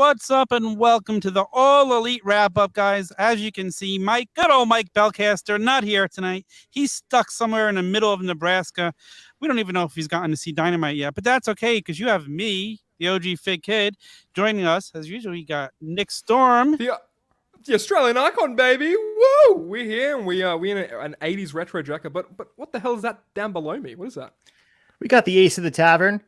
What's up and welcome to the All Elite Wrap-Up, guys. As you can see, good old Mike Belcaster, not here tonight. He's stuck somewhere in the middle of Nebraska. We don't even know if he's gotten to see Dynamite yet, but that's okay because you have me, the OG Fig Kid, joining us. As usual, we got Nick Storm. The Australian icon, baby. Woo! We're here and we in an 80s retro jacket, but what the hell is that down below me? What is that? We got the Ace of the Tavern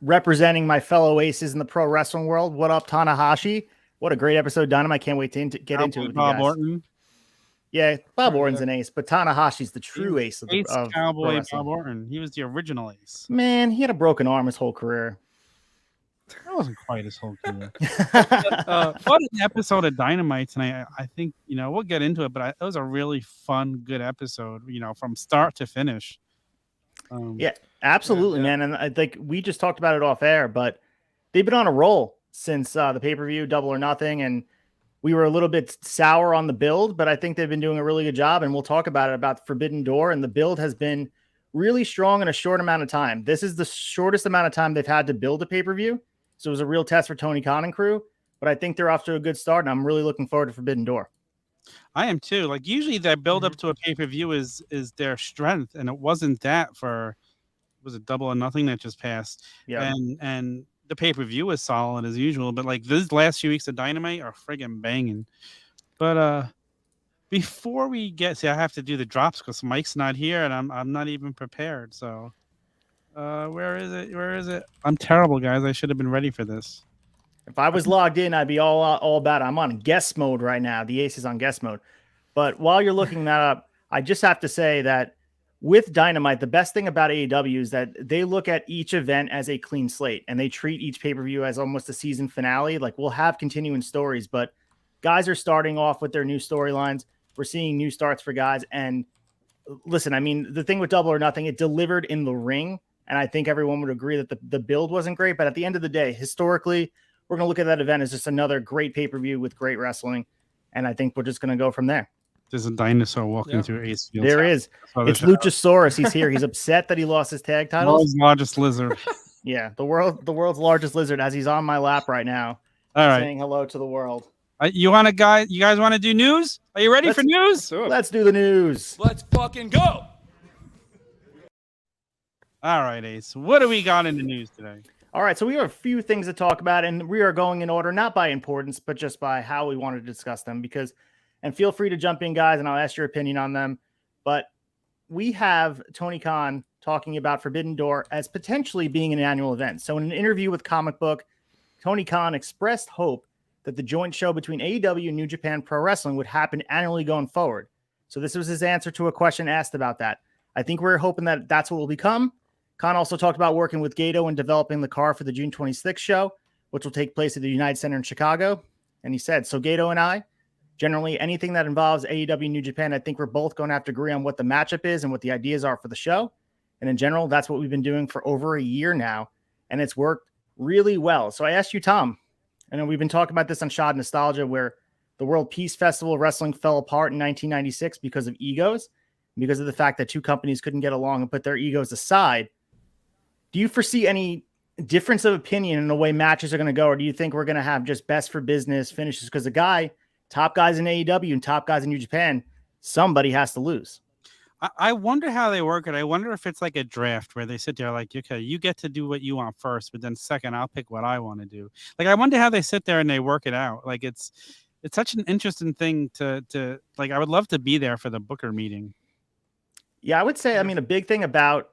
representing my fellow aces in the pro wrestling world. What up, Tanahashi? What a great episode, Dynamite. I can't wait to get into it with Bob you guys. Orton. Yeah, Bob Orton's an ace, but Tanahashi's the true ace of Cowboy Bob Orton. He was the original ace. Man, he had a broken arm his whole career. That wasn't quite his whole career. What an episode of Dynamite tonight. I think, we'll get into it, but it was a really fun, good episode, from start to finish. Yeah, absolutely, man. And I think we just talked about it off air, but they've been on a roll since the pay-per-view Double or Nothing. And we were a little bit sour on the build, but I think they've been doing a really good job. And we'll talk about Forbidden Door. And the build has been really strong in a short amount of time. This is the shortest amount of time they've had to build a pay-per-view. So it was a real test for Tony Khan and crew, but I think they're off to a good start, and I'm really looking forward to Forbidden Door. I am too. Like usually that build up to a pay-per-view is their strength, and it wasn't that was it Double or Nothing that just passed. Yeah. And the pay-per-view is solid as usual, but like these last few weeks of Dynamite are friggin' banging. But before we I have to do the drops because Mike's not here and I'm not even prepared. So where is it? I'm terrible, guys. I should have been ready for this. If I was logged in, I'd be all about it. I'm on guest mode right now. The Ace is on guest mode. But while you're looking that up, I just have to say that with Dynamite, the best thing about AEW is that they look at each event as a clean slate and they treat each pay-per-view as almost a season finale. Like we'll have continuing stories, but guys are starting off with their new storylines. We're seeing new starts for guys. And listen, I mean, the thing with Double or Nothing, it delivered in the ring. And I think everyone would agree that the build wasn't great. But at the end of the day, historically, we're going to look at that event as just another great pay-per-view with great wrestling. And I think we're just going to go from there. There's a dinosaur walking through ACEFIELD. There is. It's Luchasaurus. He's here. He's upset that he lost his tag titles. World's largest lizard. Yeah, the world's largest lizard as he's on my lap right now. All right. Saying hello to the world. You guys want to do news? Are you ready for news? Let's do the news. Let's fucking go. All right, Ace. What do we got in the news today? All right, so we have a few things to talk about, and we are going in order, not by importance, but just by how we want to discuss them. And feel free to jump in, guys, and I'll ask your opinion on them. But we have Tony Khan talking about Forbidden Door as potentially being an annual event. So in an interview with Comic Book, Tony Khan expressed hope that the joint show between AEW and New Japan Pro Wrestling would happen annually going forward. So this was his answer to a question asked about that. I think we're hoping that that's what will become. Khan also talked about working with Gato and developing the car for the June 26th show, which will take place at the United Center in Chicago. And he said, so Gato and I, generally anything that involves AEW and New Japan, I think we're both going to have to agree on what the matchup is and what the ideas are for the show. And in general, that's what we've been doing for over a year now. And it's worked really well. So I asked you, Tom, I know we've been talking about this on Shad Nostalgia, where the World Peace Festival of Wrestling fell apart in 1996 because of egos, because of the fact that two companies couldn't get along and put their egos aside. Do you foresee any difference of opinion in the way matches are going to go? Or do you think we're going to have just best for business finishes? Because top guys in AEW and top guys in New Japan, somebody has to lose. I wonder how they work it. I wonder if it's like a draft where they sit there like, okay, you get to do what you want first, but then second, I'll pick what I want to do. Like, I wonder how they sit there and they work it out. Like, it's such an interesting thing to like, I would love to be there for the Booker meeting. Yeah, I would say, I mean, a big thing about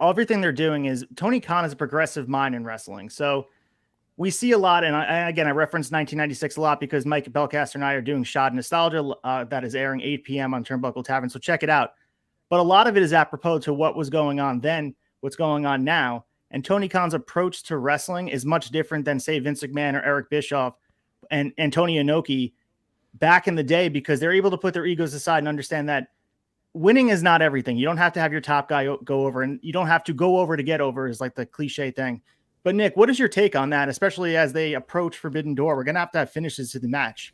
everything they're doing is Tony Khan is a progressive mind in wrestling. So we see a lot, and I referenced 1996 a lot because Mike Belcaster and I are doing Shad Nostalgia that is airing 8 p.m. on Turnbuckle Tavern, so check it out. But a lot of it is apropos to what was going on then, what's going on now, and Tony Khan's approach to wrestling is much different than, say, Vince McMahon or Eric Bischoff and Tony Inoki back in the day, because they're able to put their egos aside and understand that winning is not everything. You don't have to have your top guy go over, and you don't have to go over to get over is like the cliche thing. But Nick, what is your take on that, especially as they approach Forbidden Door? We're going to have finishes to the match.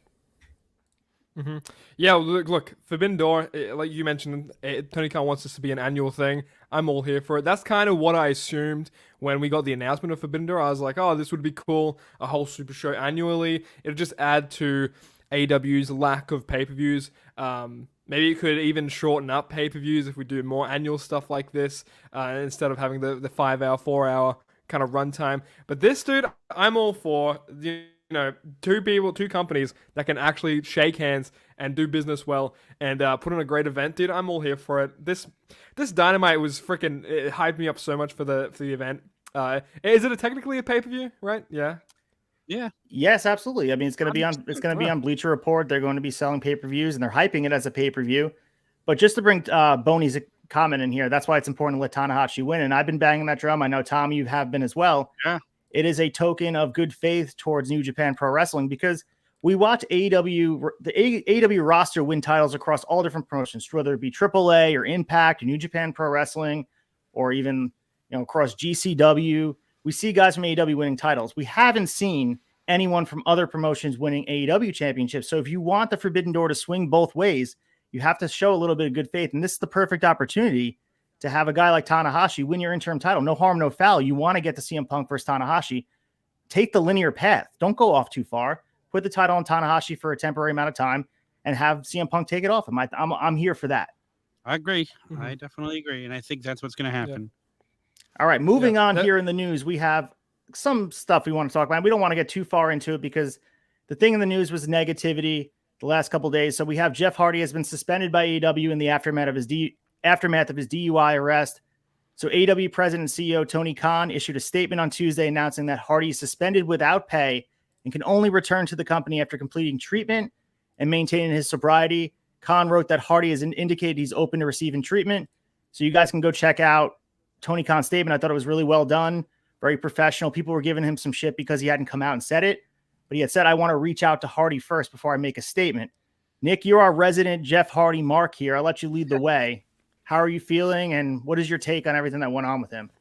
Yeah, look, Forbidden Door, like you mentioned, Tony Khan wants this to be an annual thing. I'm all here for it. That's kind of what I assumed when we got the announcement of Forbidden Door. I was like, oh, this would be cool. A whole super show annually. It'll just add to AEW's lack of pay-per-views. Maybe it could even shorten up pay-per-views if we do more annual stuff like this instead of having the 5-hour, 4-hour kind of runtime. But this, dude, I'm all for. Two companies that can actually shake hands and do business well and put on a great event, dude. I'm all here for it. This Dynamite was freaking. It hyped me up so much for the event. Is it technically a pay-per-view? Right? Yeah. Yeah. Yes, absolutely. I mean, it's going to be on Bleacher Report. They're going to be selling pay-per-views and they're hyping it as a pay-per-view. But just to bring Boney's comment in here, that's why it's important to let Tanahashi win. And I've been banging that drum. I know, Tom, you have been as well. Yeah. It is a token of good faith towards New Japan Pro Wrestling because we watch the AEW roster win titles across all different promotions, whether it be AAA or Impact or New Japan Pro Wrestling, or even across GCW. We see guys from AEW winning titles. We haven't seen anyone from other promotions winning AEW championships. So if you want the Forbidden Door to swing both ways, you have to show a little bit of good faith. And this is the perfect opportunity to have a guy like Tanahashi win your interim title. No harm, no foul. You want to get to CM Punk versus Tanahashi. Take the linear path. Don't go off too far. Put the title on Tanahashi for a temporary amount of time and have CM Punk take it off him. I'm here for that. I agree. I definitely agree. And I think that's what's going to happen. Yeah. All right. Moving on here in the news, we have some stuff we want to talk about. We don't want to get too far into it because the thing in the news was negativity the last couple of days. So we have Jeff Hardy has been suspended by AEW in the aftermath of his DUI arrest. So AEW President and CEO Tony Khan issued a statement on Tuesday announcing that Hardy is suspended without pay and can only return to the company after completing treatment and maintaining his sobriety. Khan wrote that Hardy has indicated he's open to receiving treatment. So you guys can go check out Tony Khan's statement. I thought it was really well done, very professional. People were giving him some shit because he hadn't come out and said it, but he had said, I want to reach out to Hardy first before I make a statement. Nick, you're our resident Jeff Hardy mark here. I'll let you lead the way. How are you feeling, and what is your take on everything that went on with him?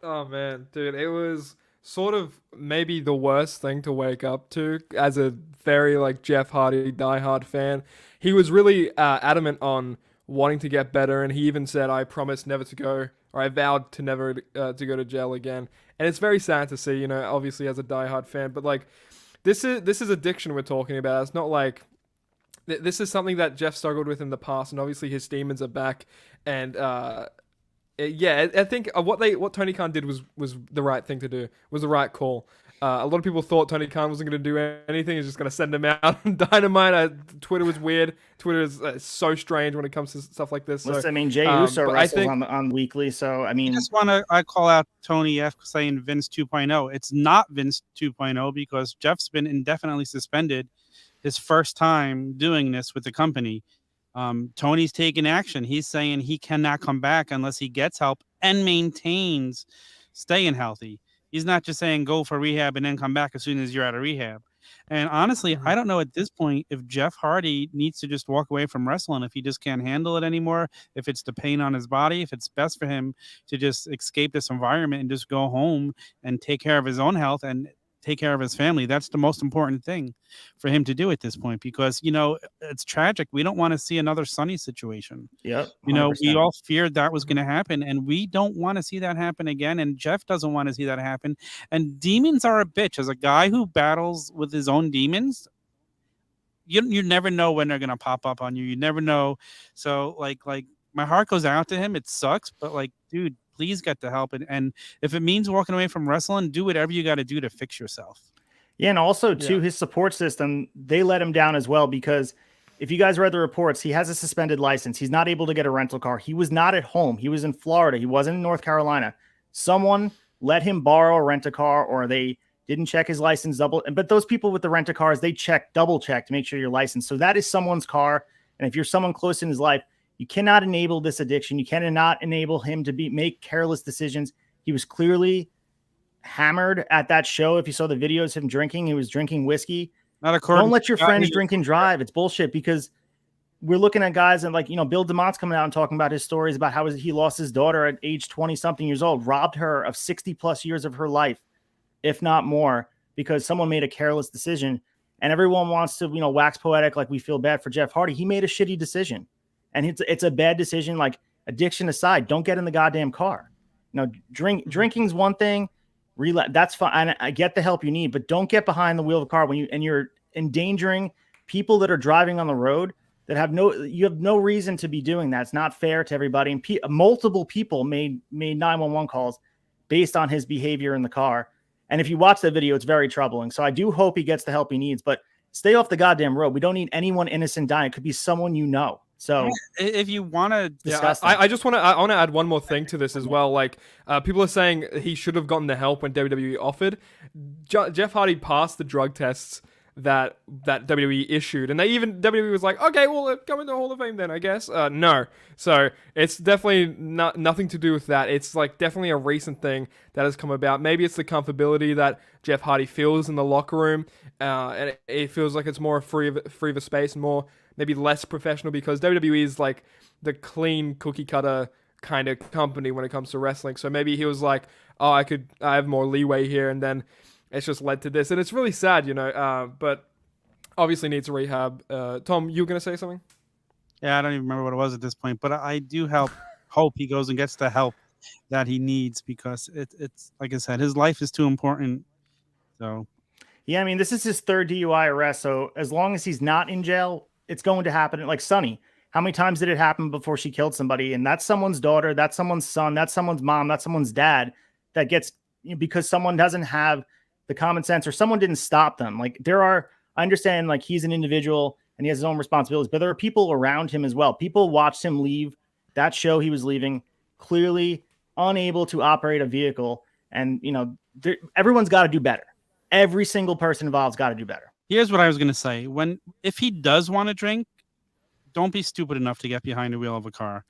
Oh, man, dude, it was sort of maybe the worst thing to wake up to as a very, Jeff Hardy diehard fan. He was really adamant on wanting to get better, and he even said, I promise never to go, or I vowed to never to go to jail again. And it's very sad to see, obviously as a diehard fan, but, this is addiction we're talking about. It's not like... This is something that Jeff struggled with in the past, and obviously his demons are back. And I think what Tony Khan did was the right thing to do. Was the right call. A lot of people thought Tony Khan wasn't going to do anything. He's just going to send him out on Dynamite. Twitter was weird. Twitter is so strange when it comes to stuff like this. Listen, I mean, Jey Uso wrestles on Weekly, so I mean, I call out Tony F saying Vince 2.0. It's not Vince 2.0 because Jeff's been indefinitely suspended. His first time doing this with the company. Tony's taking action. He's saying he cannot come back unless he gets help and maintains staying healthy. He's not just saying go for rehab and then come back as soon as you're out of rehab. And honestly, I don't know at this point if Jeff Hardy needs to just walk away from wrestling, if he just can't handle it anymore, if it's the pain on his body, if it's best for him to just escape this environment and just go home and take care of his own health and take care of his family. That's the most important thing for him to do at this point, because, it's tragic. We don't want to see another Sonny situation. Yep. We all feared that was going to happen, and we don't want to see that happen again. And Jeff doesn't want to see that happen. And demons are a bitch. As a guy who battles with his own demons, you never know when they're going to pop up on you. You never know. So like my heart goes out to him. It sucks, but dude, please get the help. And if it means walking away from wrestling, do whatever you got to do to fix yourself. Yeah. And also too, his support system, they let him down as well, because if you guys read the reports, he has a suspended license. He's not able to get a rental car. He was not at home. He was in Florida. He wasn't in North Carolina. Someone let him borrow a rent-a-car, or they didn't check his license but those people with the rent-a-cars, they double check to make sure you're licensed. So that is someone's car. And if you're someone close in his life, you cannot enable this addiction. You cannot enable him to make careless decisions. He was clearly hammered at that show. If you saw the videos of him drinking, he was drinking whiskey. Don't let your friends drink and drive. It's bullshit, because we're looking at guys and Bill DeMont's coming out and talking about his stories about how he lost his daughter at age 20 something years old, robbed her of 60 plus years of her life, if not more, because someone made a careless decision. And everyone wants to, wax poetic, like we feel bad for Jeff Hardy. He made a shitty decision. And it's a bad decision. addiction aside, don't get in the goddamn car. Drinking's one thing. That's fine. I get the help you need, but don't get behind the wheel of a car when you're endangering people that are driving on the road that you have no reason to be doing that. It's not fair to everybody. And multiple people made 911 calls based on his behavior in the car. And if you watch that video, it's very troubling. So I do hope he gets the help he needs, but stay off the goddamn road. We don't need anyone innocent dying. It could be someone you know. So if you want to discuss, I want to add one more thing to this as well. Like people are saying he should have gotten the help when WWE offered. Jeff Hardy passed the drug tests that WWE issued, and WWE was like, okay, well, come into the Hall of Fame then, I guess. No, so it's definitely nothing to do with that. It's like definitely a recent thing that has come about. Maybe it's the comfortability that Jeff Hardy feels in the locker room, and it feels like it's more free of a space, more maybe less professional, because WWE is like the clean cookie cutter kind of company when it comes to wrestling. So maybe he was like, oh, I have more leeway here, and then it's just led to this, and it's really sad, but obviously needs a rehab. Tom, you were going to say something? Yeah, I don't even remember what it was at this point, but I do hope he goes and gets the help that he needs, because it's like I said, his life is too important. So, yeah, I mean, this is his third DUI arrest, so as long as he's not in jail, it's going to happen. Like Sonny, how many times did it happen before she killed somebody? And that's someone's daughter, that's someone's son, that's someone's mom, that's someone's dad that gets, because someone doesn't have the common sense or someone didn't stop them. Like I understand like he's an individual and he has his own responsibilities, but there are people around him as well. People watched him leave that show he was leaving, clearly unable to operate a vehicle. And, everyone's got to do better. Every single person involved's got to do better. Here's what I was going to say. If he does want to drink, don't be stupid enough to get behind the wheel of a car.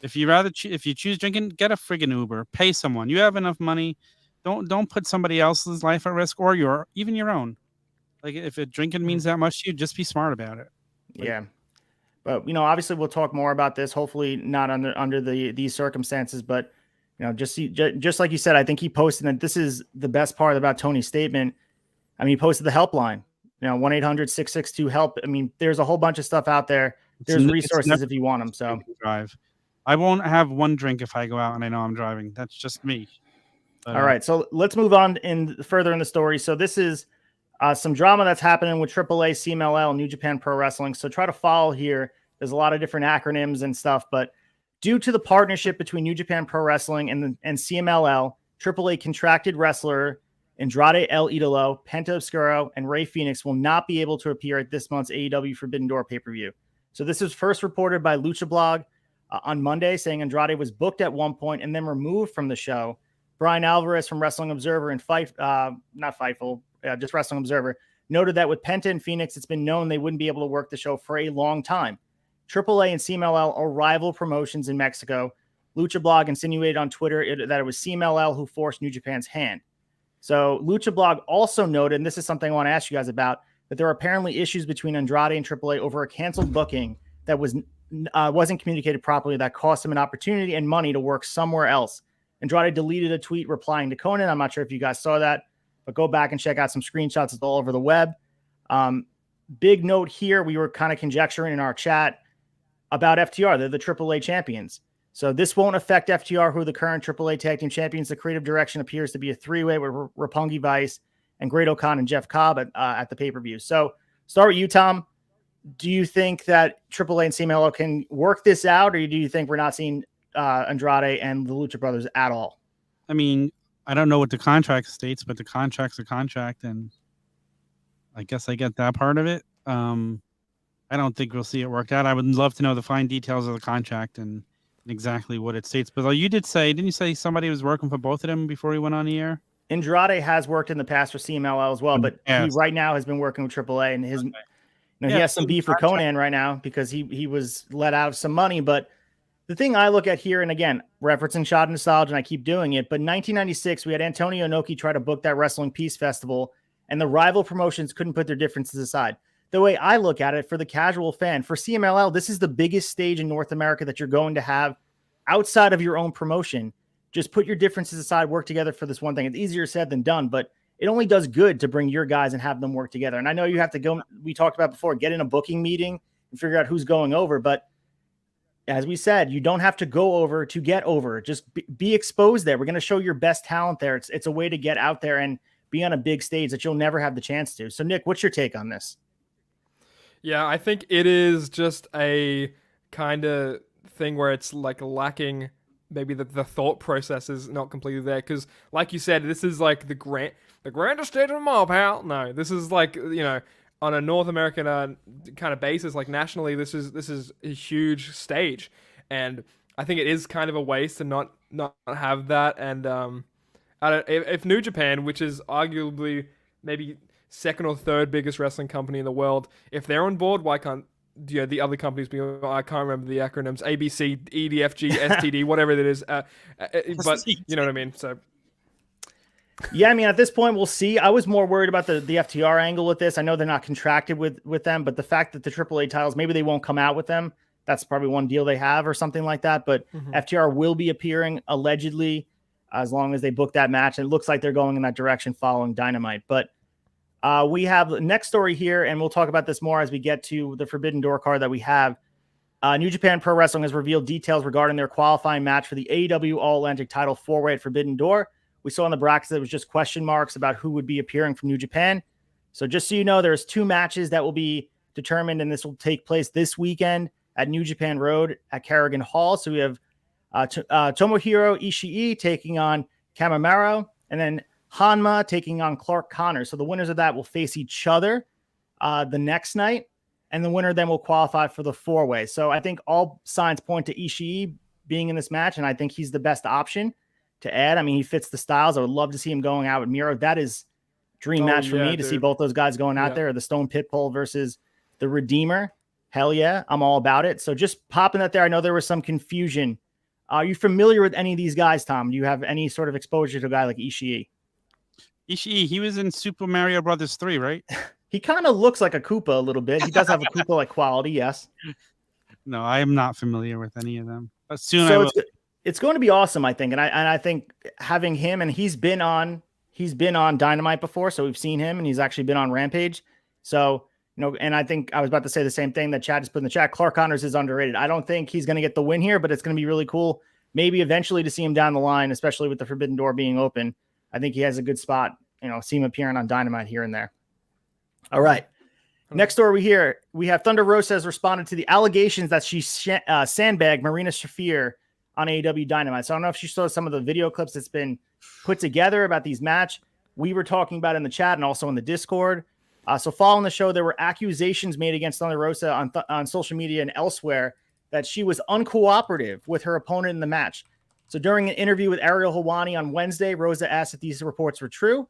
If you choose drinking, get a friggin' Uber, pay someone. You have enough money. Don't put somebody else's life at risk, or even your own. Like, if drinking means that much to you, just be smart about it. Yeah. But, obviously we'll talk more about this, hopefully not under these circumstances, but, just like you said, I think he posted that this is the best part about Tony's statement. I mean, he posted the helpline, 1-800-662-HELP. I mean, there's a whole bunch of stuff out there. There's resources if you want them. So drive. I won't have one drink if I go out and I know I'm driving. That's just me. All right, so let's move on further in the story. So this is some drama that's happening with AAA, CMLL, New Japan Pro Wrestling. So try to follow here. There's a lot of different acronyms and stuff, but due to the partnership between New Japan Pro Wrestling and CMLL, AAA contracted wrestler Andrade El Idolo, Penta Oscuro, and Rey Fenix will not be able to appear at this month's AEW Forbidden Door pay-per-view. So this was first reported by Lucha Blog on Monday, saying Andrade was booked at one point and then removed from the show. Brian Alvarez from Wrestling Observer and just Wrestling Observer noted that with Penta and Phoenix, it's been known they wouldn't be able to work the show for a long time. AAA and CMLL are rival promotions in Mexico. Lucha Blog insinuated on Twitter that it was CMLL who forced New Japan's hand. So Lucha Blog also noted, and this is something I want to ask you guys about, that there are apparently issues between Andrade and AAA over a canceled booking that wasn't communicated properly that cost him an opportunity and money to work somewhere else. Andrade deleted a tweet replying to Conan. I'm not sure if you guys saw that, but go back and check out some screenshots. It's all over the web. Big note here, we were kind of conjecturing in our chat about FTR. They're the AAA champions. So this won't affect FTR, who are the current AAA tag team champions. The creative direction appears to be a three-way with Roppongi Vice and Great O'Khan and Jeff Cobb at the pay-per-view. So start with you, Tom. Do you think that AAA and CMLL can work this out, or do you think we're not seeing Andrade and the Lucha Brothers at all? I mean, I don't know what the contract states, but the contract's a contract, and I guess I get that part of it. I don't think we'll see it worked out. I would love to know the fine details of the contract and exactly what it states. But you didn't you say somebody was working for both of them before he went on the air? Andrade has worked in the past for CMLL as well, but he right now has been working with AAA, and he has some beef with Conan right now because he was let out of some money. But the thing I look at here, and again, referencing Shot Nostalgia, and I keep doing it, but 1996, we had Antonio Inoki try to book that Wrestling Peace Festival, and the rival promotions couldn't put their differences aside. The way I look at it, for the casual fan, for CMLL, this is the biggest stage in North America that you're going to have outside of your own promotion. Just put your differences aside, work together for this one thing. It's easier said than done, but it only does good to bring your guys and have them work together. And I know you have to go, we talked about before, get in a booking meeting and figure out who's going over, but as we said, you don't have to go over to get over. Just be exposed there. We're going to show your best talent there. It's a way to get out there and be on a big stage that you'll never have the chance to. So, Nick, what's your take on this? Yeah, I think it is just a kind of thing where it's like lacking. Maybe the thought process is not completely there because, like you said, this is like the grandest stage of them all, pal. No, this is like on a North American kind of basis, like nationally, this is a huge stage, and I think it is kind of a waste to not have that. And if New Japan, which is arguably maybe second or third biggest wrestling company in the world, if they're on board, why can't the other companies be? I can't remember the acronyms: ABC, EDFG, STD, whatever it is. But you know what I mean. So. Yeah, I mean, at this point, we'll see. I was more worried about the FTR angle with this. I know they're not contracted with them, but the fact that the AAA titles, maybe they won't come out with them. That's probably one deal they have or something like that. But FTR will be appearing allegedly as long as they book that match. And it looks like they're going in that direction following Dynamite. But we have the next story here, and we'll talk about this more as we get to the Forbidden Door card that we have. New Japan Pro Wrestling has revealed details regarding their qualifying match for the AEW All-Atlantic title 4-way at Forbidden Door. We saw in the brackets there was just question marks about who would be appearing from New Japan. So just so you know, there's 2 matches that will be determined, and this will take place this weekend at New Japan Road at Kerrigan Hall. So we have Tomohiro Ishii taking on Kamamaro, and then Hanma taking on Clark Connor. So the winners of that will face each other the next night, and the winner then will qualify for the 4-way. So I think all signs point to Ishii being in this match, and I think he's the best option to add. I mean, he fits the styles. I would love to see him going out with Miro. That is dream match for me to see both those guys going out there. The Stone Pitbull versus the Redeemer. Hell yeah, I'm all about it. So just popping that there. I know there was some confusion. Are you familiar with any of these guys, Tom? Do you have any sort of exposure to a guy like Ishii? Ishii, he was in Super Mario Brothers 3, right? He kind of looks like a Koopa a little bit. He does have a Koopa-like quality, yes. No, I am not familiar with any of them. But soon I will. It's going to be awesome, I think. And I think having him, and he's been on Dynamite before, so we've seen him, and he's actually been on Rampage. So, and I think I was about to say the same thing that Chad just put in the chat. Clark Connors is underrated. I don't think he's going to get the win here, but it's going to be really cool. Maybe eventually to see him down the line, especially with the Forbidden Door being open. I think he has a good spot, see him appearing on Dynamite here and there. All right. Next story we have Thunder Rosa has responded to the allegations that she sandbagged Marina Shafir on AEW Dynamite. So I don't know if she saw some of the video clips that's been put together about these match. We were talking about in the chat and also in the Discord. So following the show, there were accusations made against Thunder Rosa on social media and elsewhere that she was uncooperative with her opponent in the match. So during an interview with Ariel Helwani on Wednesday, Rosa asked if these reports were true.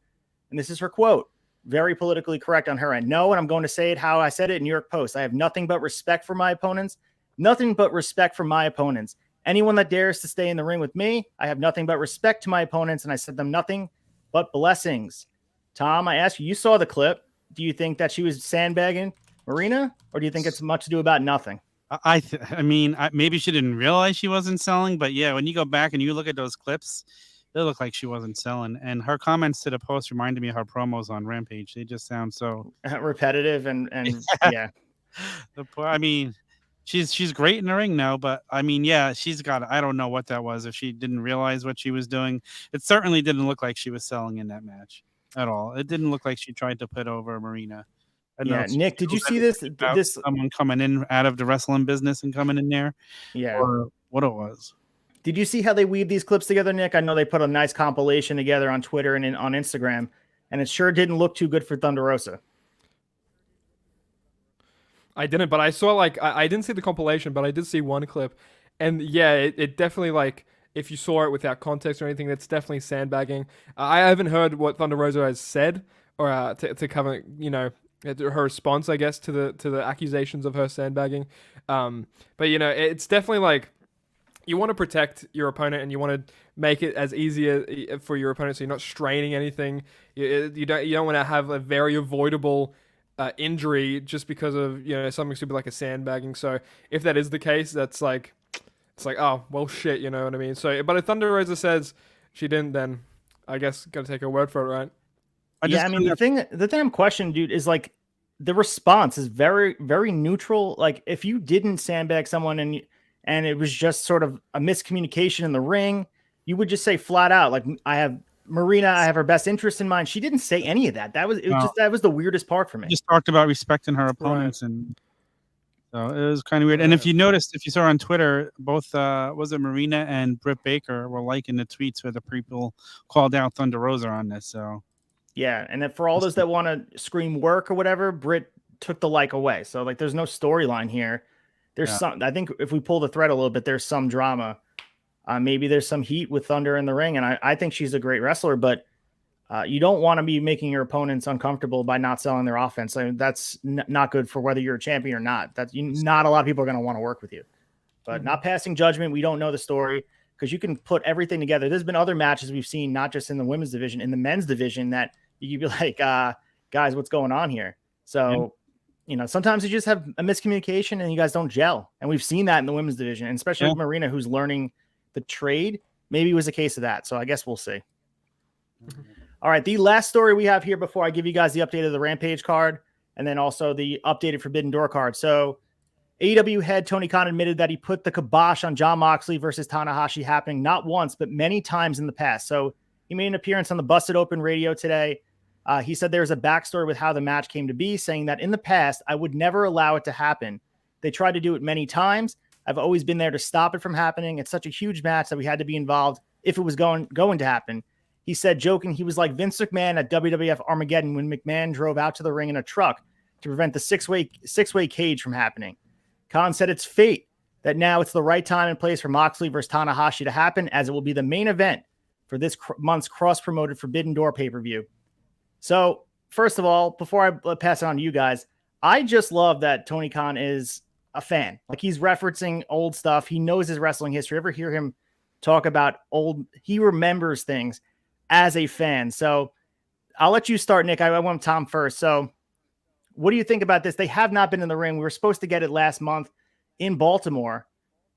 And this is her quote. Very politically correct on her end. No, and I'm going to say it how I said it in New York Post. I have nothing but respect for my opponents. Nothing but respect for my opponents. Anyone that dares to stay in the ring with me, I have nothing but respect to my opponents, and I said them nothing but blessings. Tom, I asked you, you saw the clip. Do you think that she was sandbagging Marina, or do you think it's much to do about nothing? I mean, maybe she didn't realize she wasn't selling, but yeah, when you go back and you look at those clips, it looked like she wasn't selling. And her comments to the post reminded me of her promos on Rampage. They just sound so repetitive and yeah. I mean, she's great in the ring now, but I mean, yeah, she's got, I don't know what that was. If she didn't realize what she was doing, it certainly didn't look like she was selling in that match at all. It didn't look like she tried to put over Marina. Yeah, Nick, did you see this? Someone coming in out of the wrestling business and coming in there? Yeah. Or what it was. Did you see how they weave these clips together, Nick? I know they put a nice compilation together on Twitter and on Instagram, and it sure didn't look too good for Thunder Rosa. I didn't, but I saw I didn't see the compilation, but I did see one clip, and yeah, it definitely if you saw it without context or anything, that's definitely sandbagging. I haven't heard what Thunder Rosa has said or to cover her response, I guess, to the accusations of her sandbagging. But it's definitely you want to protect your opponent and you want to make it as easy for your opponent so you're not straining anything. You don't want to have a very avoidable injury just because of something stupid like a sandbagging. So if that is the case, that's it's oh well shit, you know what I mean. So but if Thunder Rosa says she didn't, then I guess gotta take her word for it, right? The thing I'm questioning, dude, is the response is very, very neutral. If you didn't sandbag someone and and it was just sort of a miscommunication in the ring, you would just say flat out, like, I have her best interest in mind. She didn't say any of that. That was the weirdest part for me. Just talked about respecting her opponents, and so it was kind of weird. And if you noticed, if you saw on Twitter, both was it Marina and Britt Baker were liking the tweets where the people called out Thunder Rosa on this. So yeah, and then for all those that want to scream work or whatever, Britt took the like away. So like, there's no storyline here. There's some. I think if we pull the thread a little bit, there's some drama. Maybe there's some heat with Thunder in the ring, and I think she's a great wrestler, but you don't want to be making your opponents uncomfortable by not selling their offense. I mean, that's not good for whether you're a champion or not. Not a lot of people are going to want to work with you. But not passing judgment, we don't know the story, because you can put everything together. There's been other matches we've seen, not just in the women's division, in the men's division, that you could be like, guys, what's going on here? So, sometimes you just have a miscommunication and you guys don't gel. And we've seen that in the women's division, and especially with Marina, who's learning the trade. Maybe it was a case of that. So I guess we'll see. All right. The last story we have here before I give you guys the update of the Rampage card, and then also the updated Forbidden Door card. So AEW head Tony Khan admitted that he put the kibosh on Jon Moxley versus Tanahashi happening not once, but many times in the past. So he made an appearance on the Busted Open radio today. He said there's a backstory with how the match came to be, saying that in the past, I would never allow it to happen. They tried to do it many times. I've always been there to stop it from happening. It's such a huge match that we had to be involved if it was going to happen. He said, joking, he was like Vince McMahon at WWF Armageddon when McMahon drove out to the ring in a truck to prevent the six-way cage from happening. Khan said it's fate that now it's the right time and place for Moxley versus Tanahashi to happen, as it will be the main event for this month's cross-promoted Forbidden Door pay-per-view. So, first of all, before I pass it on to you guys, I just love that Tony Khan is a fan. Like, he's referencing old stuff. He knows his wrestling history. Ever hear him talk about he remembers things as a fan. So I'll let you start, Nick. I want Tom first. So what do you think about this? They have not been in the ring. We were supposed to get it last month in Baltimore,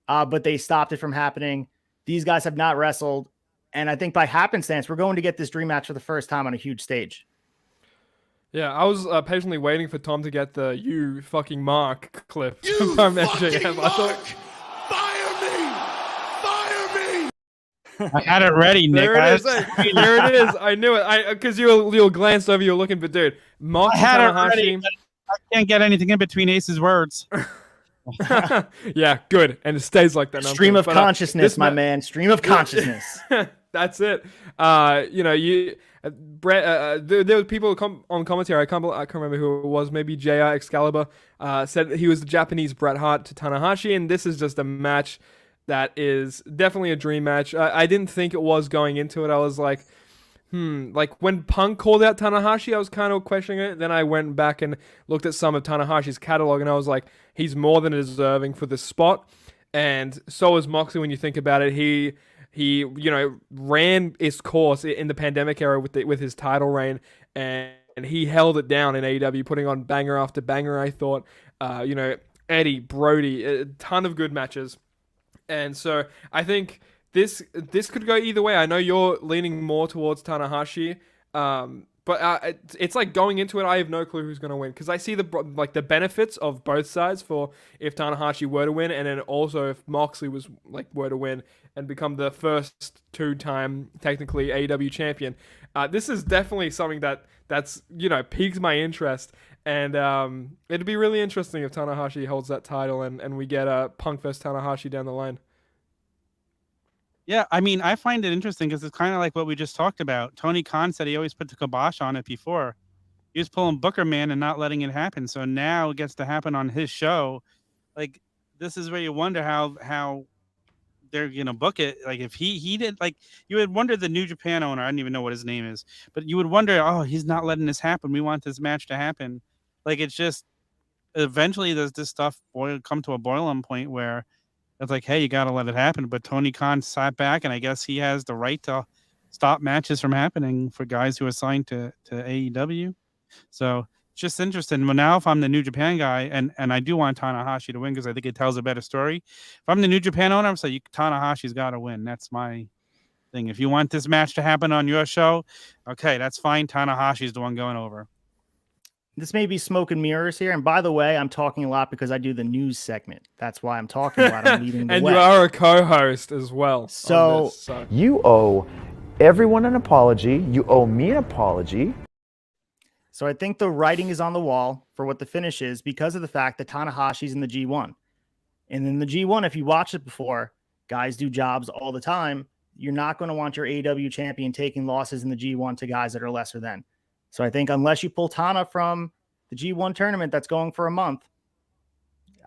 but they stopped it from happening. These guys have not wrestled. And I think by happenstance, we're going to get this dream match for the first time on a huge stage. Yeah, I was patiently waiting for Tom to get the "you fucking Mark" clip from MJF. I thought, fire me! I had it ready, Nick. There it is. There it is. I knew it. Because you glanced over, you were looking, but dude, Mox I had Tanahashi. it ready, but I can't get anything in between Ace's words. Yeah, good, and it stays like that. Stream of consciousness, my man. Stream of consciousness. That's it. Brett, there were people on commentary. I can't remember who it was. Maybe JR Excalibur said that he was the Japanese Bret Hart to Tanahashi, and this is just a match that is definitely a dream match. I didn't think it was going into it. I was like, like when Punk called out Tanahashi, I was kind of questioning it. Then I went back and looked at some of Tanahashi's catalog, and I was like, he's more than deserving for this spot. And so is Moxley when you think about it. He ran his course in the pandemic era with his title reign, and he held it down in AEW, putting on banger after banger. I thought, Eddie, Brody, a ton of good matches, and so I think this could go either way. I know you're leaning more towards Tanahashi, but it's like going into it, I have no clue who's going to win, because I see the benefits of both sides for if Tanahashi were to win, and then also if Moxley were to win and become the first two-time technically AEW champion. This is definitely something that's piques my interest, and it'd be really interesting if Tanahashi holds that title and we get a Punk vs Tanahashi down the line. Yeah, I mean, I find it interesting because it's kind of like what we just talked about. Tony Khan said he always put the kibosh on it before. He was pulling Booker Man and not letting it happen. So now it gets to happen on his show. Like, this is where you wonder how they're gonna book it. Like, if he did, like, you would wonder the New Japan owner. I don't even know what his name is, but you would wonder, oh, he's not letting this happen. We want this match to happen. Like, it's just eventually does this stuff come to a boiling point where it's like, hey, you got to let it happen. But Tony Khan sat back, and I guess he has the right to stop matches from happening for guys who are signed to AEW. So it's just interesting. But now if I'm the New Japan guy, and I do want Tanahashi to win because I think it tells a better story. If I'm the New Japan owner, I'm saying Tanahashi's got to win. That's my thing. If you want this match to happen on your show, okay, that's fine. Tanahashi's the one going over. this may be smoke and mirrors here. And by the way, I'm talking a lot because I do the news segment. That's why I'm talking a lot. I'm leading the And way. you are a co-host as well. So you owe everyone an apology. You owe me an apology. So I think the writing is on the wall for what the finish is because of the fact that Tanahashi's in the G1. And in the G1, if you watch it before, guys do jobs all the time. You're not going to want your AEW champion taking losses in the G1 to guys that are lesser than. So I think unless you pull Tana from the G1 tournament that's going for a month,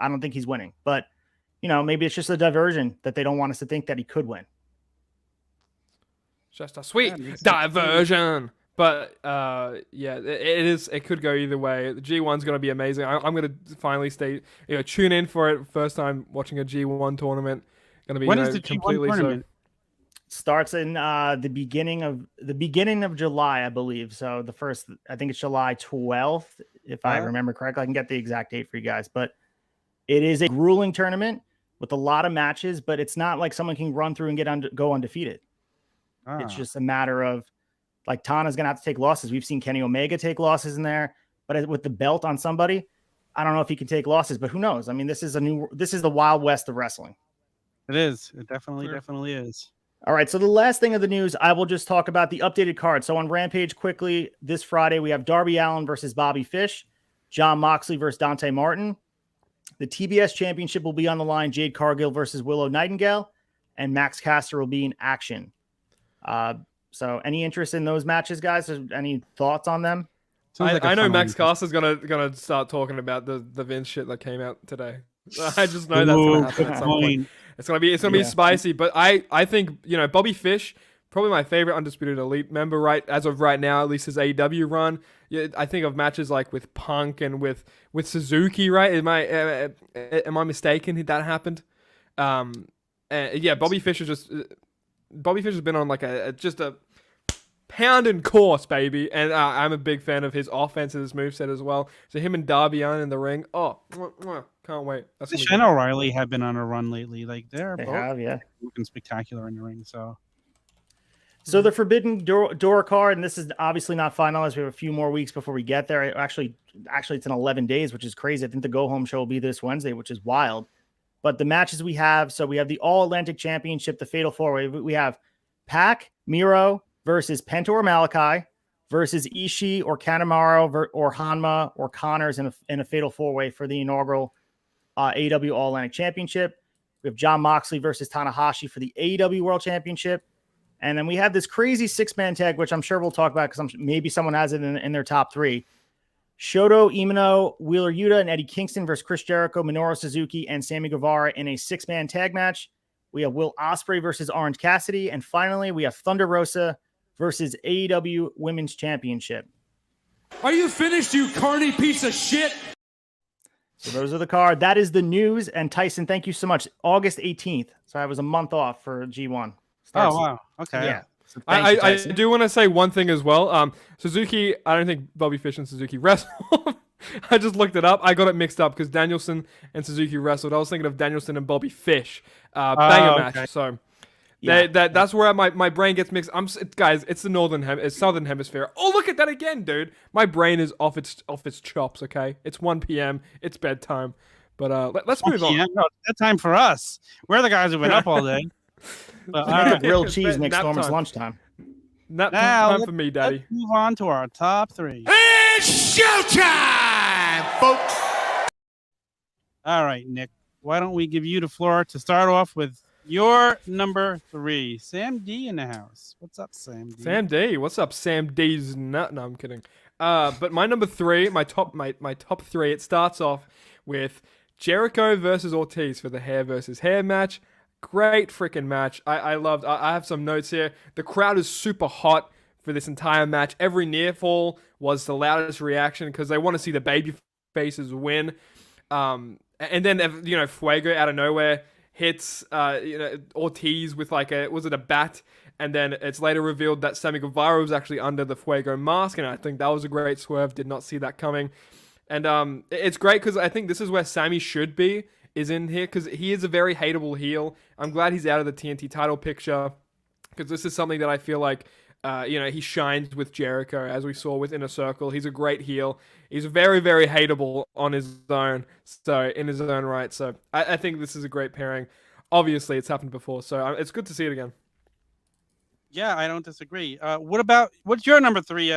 I don't think he's winning. But, you know, maybe it's just a diversion that they don't want us to think that he could win. Just a sweet diversion. But yeah, it is. It could go either way. The G1's going to be amazing. I'm going to finally tune in for it. First time watching a G1 tournament. Going to be when is the G1 tournament? Starts in the beginning of July, I believe. So I think it's July 12th, if I remember correctly. I can get the exact date for you guys, but it is a grueling tournament with a lot of matches. But it's not like someone can run through and go undefeated. It's just a matter of, like, Tana's going to have to take losses. We've seen Kenny Omega take losses in there, but with the belt on somebody, I don't know if he can take losses, but who knows? I mean, this is the Wild West of wrestling. It is. It definitely is. All right. So the last thing of the news, I will just talk about the updated card. So on Rampage quickly this Friday, we have Darby Allin versus Bobby Fish, Jon Moxley versus Dante Martin. The TBS championship will be on the line. Jade Cargill versus Willow Nightingale, and Max Caster will be in action. So any interest in those matches, guys? Any thoughts on them? I know Max Caster's gonna start talking about the Vince shit that came out today. I just know that's gonna happen at some point. It's gonna be spicy, but I think, you know, Bobby Fish, probably my favorite Undisputed Elite member as of right now, at least his AEW run. Yeah, I think of matches like with Punk and with Suzuki, right? Am I mistaken? That happened. Yeah, Bobby Fish has been on like just a pounding course, baby, and I'm a big fan of his offense and his moveset as well. So him and Darby Allin in the ring, can't wait. Fish and O'Reilly have been on a run lately. Like they both looking spectacular in the ring. So the Forbidden Door card, and this is obviously not finalized. We have a few more weeks before we get there. Actually, it's in 11 days, which is crazy. I think the go home show will be this Wednesday, which is wild. But the matches we have, so we have the All Atlantic Championship, the Fatal 4-Way. We have Pac, Miro versus Penta or Malachi versus Ishii or Kanemaru or Hanma or Connors in a Fatal 4-Way for the inaugural AEW All Atlantic Championship. We have Jon Moxley versus Tanahashi for the AEW World Championship. And then we have this crazy 6-man tag, which I'm sure we'll talk about because maybe someone has it in their top 3. Shoto Imino, Wheeler Yuta, and Eddie Kingston versus Chris Jericho, Minoru Suzuki, and Sammy Guevara in a 6-man tag match. We have Will Ospreay versus Orange Cassidy. And finally, we have Thunder Rosa versus AEW Women's Championship. Are you finished, you carny piece of shit? So those are the card. That is the news. And Tyson, thank you so much. August 18th. So I was a month off for G1. Oh, wow. Okay. Yeah. So I do want to say one thing as well. Suzuki, I don't think Bobby Fish and Suzuki wrestled. I just looked it up. I got it mixed up because Danielson and Suzuki wrestled. I was thinking of Danielson and Bobby Fish. Banger match. So that's where my brain gets mixed. Guys, it's the southern hemisphere. Oh, look at that again, dude. My brain is off its chops. Okay, it's 1 p.m. It's bedtime. But let's move on. No, it's bedtime for us. We're the guys who've been up all day. But, all right. Grilled cheese next Stormer's lunchtime. Nap time for me, Daddy. Let's move on to our top 3. It's showtime, folks. All right, Nick. Why don't we give you the floor to start off with your number 3? Sam D in the house. What's up, Sam D? Sam D. What's up, Sam D's nut? No, I'm kidding. But my number 3, my top 3, it starts off with Jericho versus Ortiz for the hair versus hair match. Great freaking match. I have some notes here. The crowd is super hot for this entire match. Every near fall was the loudest reaction because they want to see the baby faces win. And then, Fuego out of nowhere hits, Ortiz with a bat? And then it's later revealed that Sammy Guevara was actually under the Fuego mask. And I think that was a great swerve. Did not see that coming. And it's great because I think this is where Sammy should be. Is in here because he is a very hateable heel. I'm glad he's out of the TNT title picture because this is something that I feel like he shines with Jericho, as we saw with Inner Circle. He's a great heel. He's very, very hateable on his own, so in his own right. So I think this is a great pairing. Obviously, it's happened before, so it's good to see it again. Yeah, I don't disagree. What's your number 3,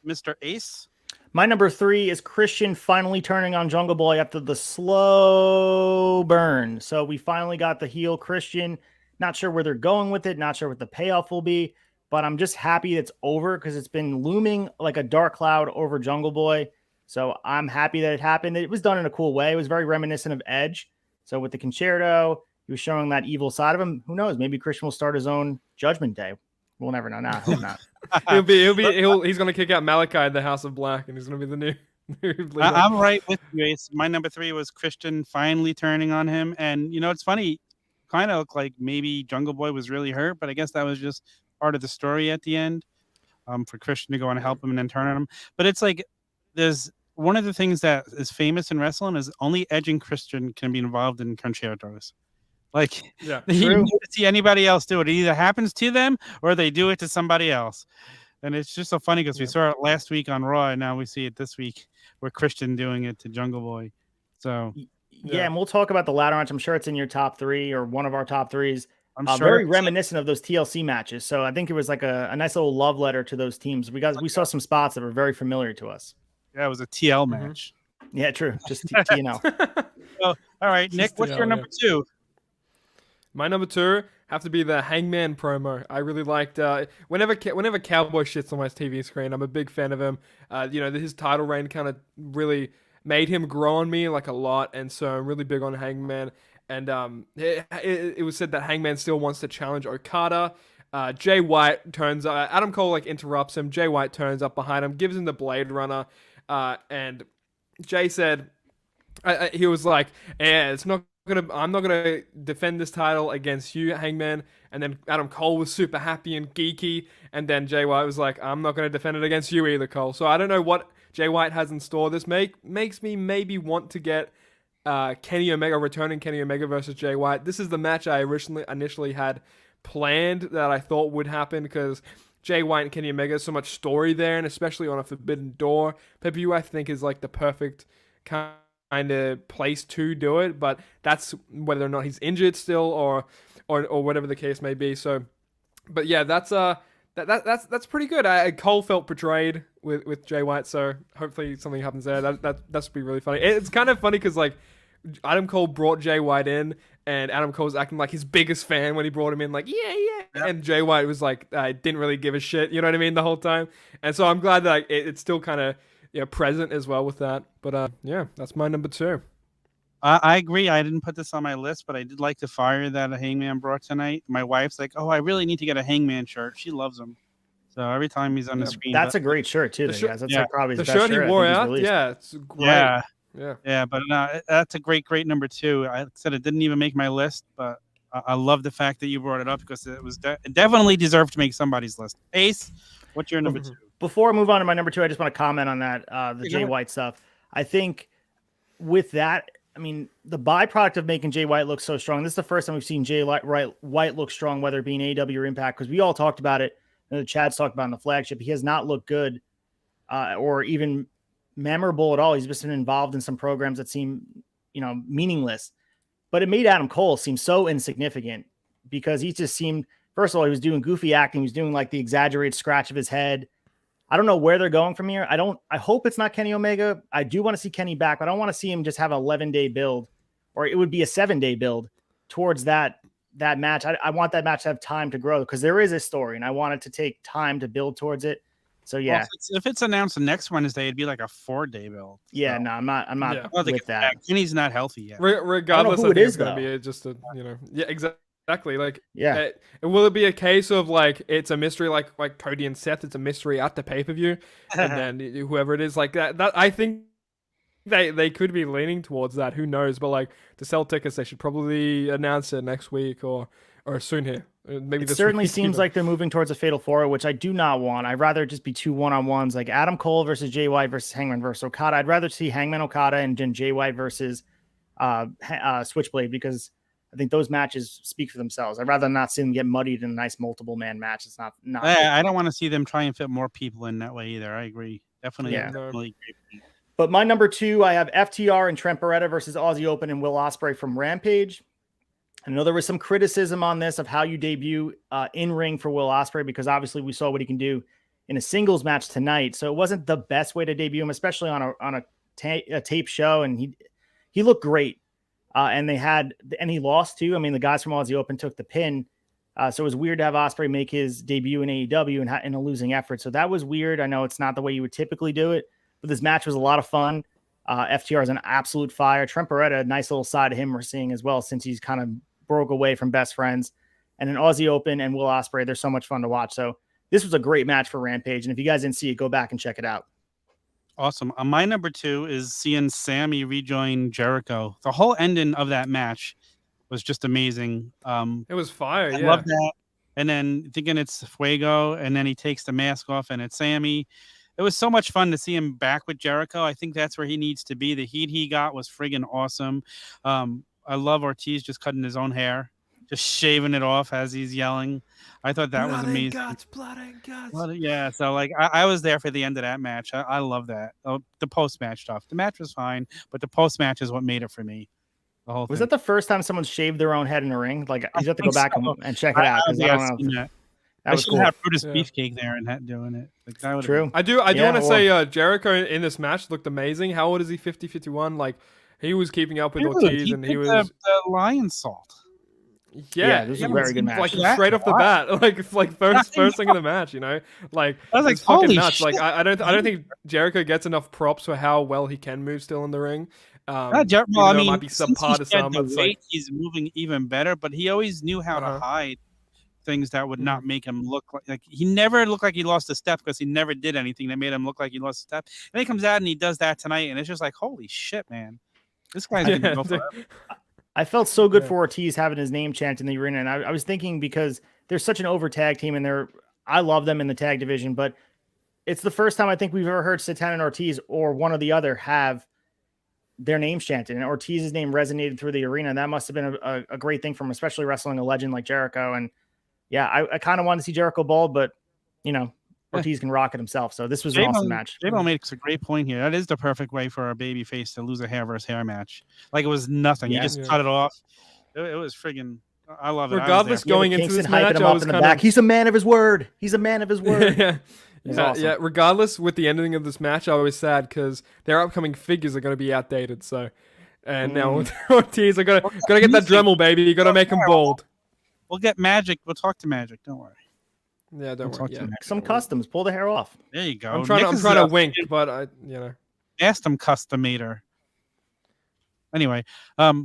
Mr. Ace? My number 3 is Christian finally turning on Jungle Boy after the slow burn. So we finally got the heel Christian. Not sure where they're going with it. Not sure what the payoff will be. But I'm just happy it's over because it's been looming like a dark cloud over Jungle Boy. So I'm happy that it happened. It was done in a cool way. It was very reminiscent of Edge. So with the concerto, he was showing that evil side of him. Who knows? Maybe Christian will start his own Judgment Day. We'll never know. Nah, hope not. He's gonna kick out Malachi in the House of Black, and he's gonna be the new leader. I'm right with you, Ace. My number 3 was Christian finally turning on him, and it's funny. Kind of looked like maybe Jungle Boy was really hurt, but I guess that was just part of the story at the end. For Christian to go and help him and then turn on him. But it's like there's one of the things that is famous in wrestling is only Edge and Christian can be involved in concertos. Like, Yeah, you never see anybody else do it. It either happens to them or they do it to somebody else. And it's just so funny because we saw it last week on Raw, and now we see it this week where Christian doing it to Jungle Boy. So yeah, and we'll talk about the ladder match. I'm sure it's in your top 3 or one of our top 3s. I'm sure very reminiscent of those TLC matches. So I think it was like a nice little love letter to those teams. We saw some spots that were very familiar to us. Yeah, it was a TL match. Yeah, true. Just TNL. So, all right, Nick, what's your number 2? My number 2 have to be the Hangman promo. I really liked whenever Cowboy shits on my TV screen, I'm a big fan of him. His title reign kind of really made him grow on me like a lot, and so I'm really big on Hangman. And it was said that Hangman still wants to challenge Okada. Jay White turns up. Adam Cole interrupts him. Jay White turns up behind him, gives him the Blade Runner, and Jay said he was like, "Yeah, I'm not gonna defend this title against you, Hangman." And then Adam Cole was super happy and geeky, and then Jay White was like, "I'm not gonna defend it against you either, Cole." So I don't know what Jay White has in store. This makes me maybe want to get Kenny Omega, returning Kenny Omega versus Jay White. This is the match I initially had planned that I thought would happen because Jay White and Kenny Omega, so much story there, and especially on a Forbidden Door pay-per-view, I think is like the perfect kind of place to do it. But that's whether or not he's injured still or whatever the case may be. So, but yeah, that's pretty good. Cole felt betrayed with Jay White, so hopefully something happens there. That's be really funny. It's kind of funny because like Adam Cole brought Jay White in, and Adam Cole was acting like his biggest fan when he brought him in, like yeah. And Jay White was like didn't really give a shit, you know what I mean, the whole time. And so I'm glad that it's still kind of present as well with that. But yeah, that's my number 2. I agree. I didn't put this on my list, but I did like the fire that a Hangman brought tonight. My wife's like, "Oh, I really need to get a Hangman shirt." She loves him. So every time he's on the screen, that's a great shirt too, guys. That's like probably his the best shirt he wore out. Yeah, it's great. Yeah, but that's a great number 2. I said it didn't even make my list, but I love the fact that you brought it up because it was it definitely deserved to make somebody's list. Ace, what's your number 2? Before I move on to my number 2, I just want to comment on that the Jay White stuff. I think with that, I mean, the byproduct of making Jay White look so strong. This is the first time we've seen Jay White look strong, whether it be in AEW or Impact, because we all talked about it. Chad's talked about in the flagship. He has not looked good or even memorable at all. He's just been involved in some programs that seem, meaningless. But it made Adam Cole seem so insignificant because he just seemed, first of all, he was doing goofy acting. He was doing like the exaggerated scratch of his head. I don't know where they're going from here. I hope it's not Kenny Omega. I do want to see Kenny back, but I don't want to see him just have an 11-day build, or it would be a 7-day build towards that match. I want that match to have time to grow because there is a story and I want it to take time to build towards it. So yeah, well, if it's announced the next Wednesday, it'd be like a 4-day build. Yeah, so. No, I'm not with that. Kenny's not healthy yet. Regardless, I think it's going to be just a, yeah, exactly. Like, yeah. Will it be a case of like it's a mystery, like Cody and Seth? It's a mystery at the pay-per-view, and then whoever it is, like that I think they could be leaning towards that. Who knows? But like to sell tickets, they should probably announce it next week or soon here. Maybe it certainly seems like they're moving towards a fatal 4, which I do not want. I'd rather just be 2 1-on-1s, like Adam Cole versus Jay White versus Hangman versus Okada. I'd rather see Hangman Okada and then Jay White versus Switchblade, because I think those matches speak for themselves. I'd rather not see them get muddied in a nice multiple man match. It's not. I don't want to see them try and fit more people in that way either. I agree. Definitely. Yeah. Definitely agree. But my number 2, I have FTR and Trent Beretta versus Aussie Open and Will Ospreay from Rampage. I know there was some criticism on this of how you debut in ring for Will Ospreay, because obviously we saw what he can do in a singles match tonight. So it wasn't the best way to debut him, especially on a tape show. And he looked great. And he lost too. I mean, the guys from Aussie Open took the pin. So it was weird to have Ospreay make his debut in AEW in a losing effort. So that was weird. I know it's not the way you would typically do it, but this match was a lot of fun. FTR is an absolute fire. Trent Beretta, a nice little side of him we're seeing as well, since he's kind of broke away from best friends. And in Aussie Open and Will Ospreay, they're so much fun to watch. So this was a great match for Rampage. And if you guys didn't see it, go back and check it out. Awesome. My number 2 is seeing Sammy rejoin Jericho. The whole ending of that match was just amazing. It was fire. I Yeah. love that. And then thinking it's Fuego, and then he takes the mask off and it's Sammy. It was so much fun to see him back with Jericho. I think that's where he needs to be. The heat he got was friggin' awesome. I love Ortiz just cutting his own hair, just shaving it off as he's yelling. I thought that was amazing. Blood and guts. Yeah, so like I was there for the end of that match. I love that. The post-match stuff. The match was fine, but the post-match is what made it for me. The whole Was thing. that the first time someone shaved their own head in a ring? Like, you have to go back and check it out. I Because I don't know. that. That I was should cool. have Brutus Beefcake there and that doing it. Like, that would've True. I do want Yeah, to say Jericho in this match looked amazing. How old is he? 50, 51? Like, he was keeping up with been- Ortiz, and he took was the lion salt. Yeah, this is a very good like match. straight off the bat, like first thing in the match, you know, like I was like, it's fucking holy nuts. shit. Like I don't think Jericho gets enough props for how well he can move still in the ring. Even though it might be since subpar he to shed some, the it's weight, like he's moving even better, but he always knew how to hide things that would not make him look like he never looked like he lost a step, because he never did anything that made him look like he lost a step. And he comes out and he does that tonight, and it's just like, holy shit, man. This guy's gonna go dude. forever. I felt so good for Ortiz having his name chanted in the arena. And I was thinking, because they're such an over tag team, and I love them in the tag division, but it's the first time I think we've ever heard Santana and Ortiz or one or the other have their names chanted, and Ortiz's name resonated through the arena. And that must have been a great thing from especially wrestling a legend like Jericho. And yeah, I kind of wanted to see Jericho bald, but you know, Ortiz can rock it himself. So this was an awesome match. J-Bone makes a great point here. That is the perfect way for a baby face to lose a hair versus hair match. Like, it was nothing. Yeah. You just cut it off. It was friggin'. I love it. regardless going into Kingston this hyping match, him I up was in the kind back. of He's a man of his word. He's a man of his word. yeah, awesome. yeah. Regardless, with the ending of this match, I was sad because their upcoming figures are going to be outdated. So, and now with Ortiz, I gotta get that Dremel, baby. You gotta make him bald. We'll get Magic. We'll talk to Magic. Don't worry. Yeah, don't worry. Yeah. Some customs. Pull the hair off. There you go. I'm trying to wink, but I. Asked him customator. Anyway,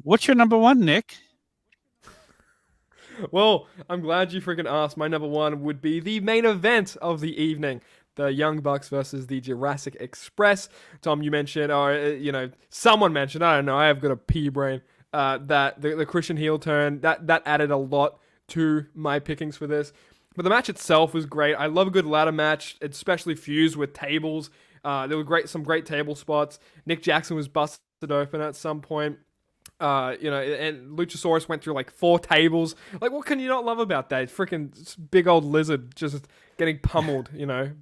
what's your number 1, Nick? Well, I'm glad you freaking asked. My number 1 would be the main event of the evening. The Young Bucks versus the Jurassic Express. Tom, you mentioned, or someone mentioned, I don't know, I have got a pea brain, that the Christian heel turn, that added a lot to my pickings for this. But the match itself was great. I love a good ladder match, especially fused with tables. There were some great table spots. Nick Jackson was busted open at some point. And Luchasaurus went through like 4 tables. Like, what can you not love about that? Freaking big old lizard just getting pummeled,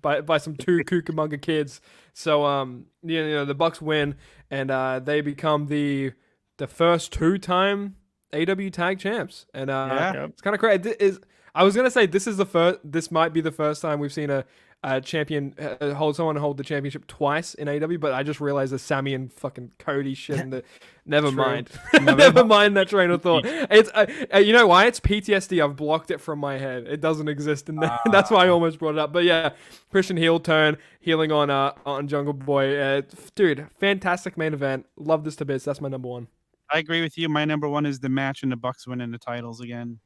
by some 2 Cucamonga kids. So, the Bucks win, and they become the first 2-time AW Tag Champs. And it's kind of crazy. I was gonna say this might be the first time we've seen a champion hold the championship twice in AEW, but I just realized the Sammy and fucking Cody shit. And never mind, never mind that train of thought. It's you know why? It's PTSD. I've blocked it from my head. It doesn't exist in there. That's why I almost brought it up. But yeah, Christian heel turn, healing on Jungle Boy. Dude, fantastic main event. Love this to bits. That's my number 1. I agree with you. My number 1 is the match and the Bucks winning the titles again.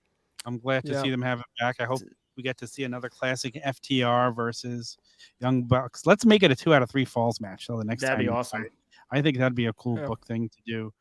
I'm glad to see them have it back. I hope we get to see another classic FTR versus Young Bucks. Let's make it a 2 out of 3 falls match. So the next That'd time be awesome. I think that'd be a cool book thing to do.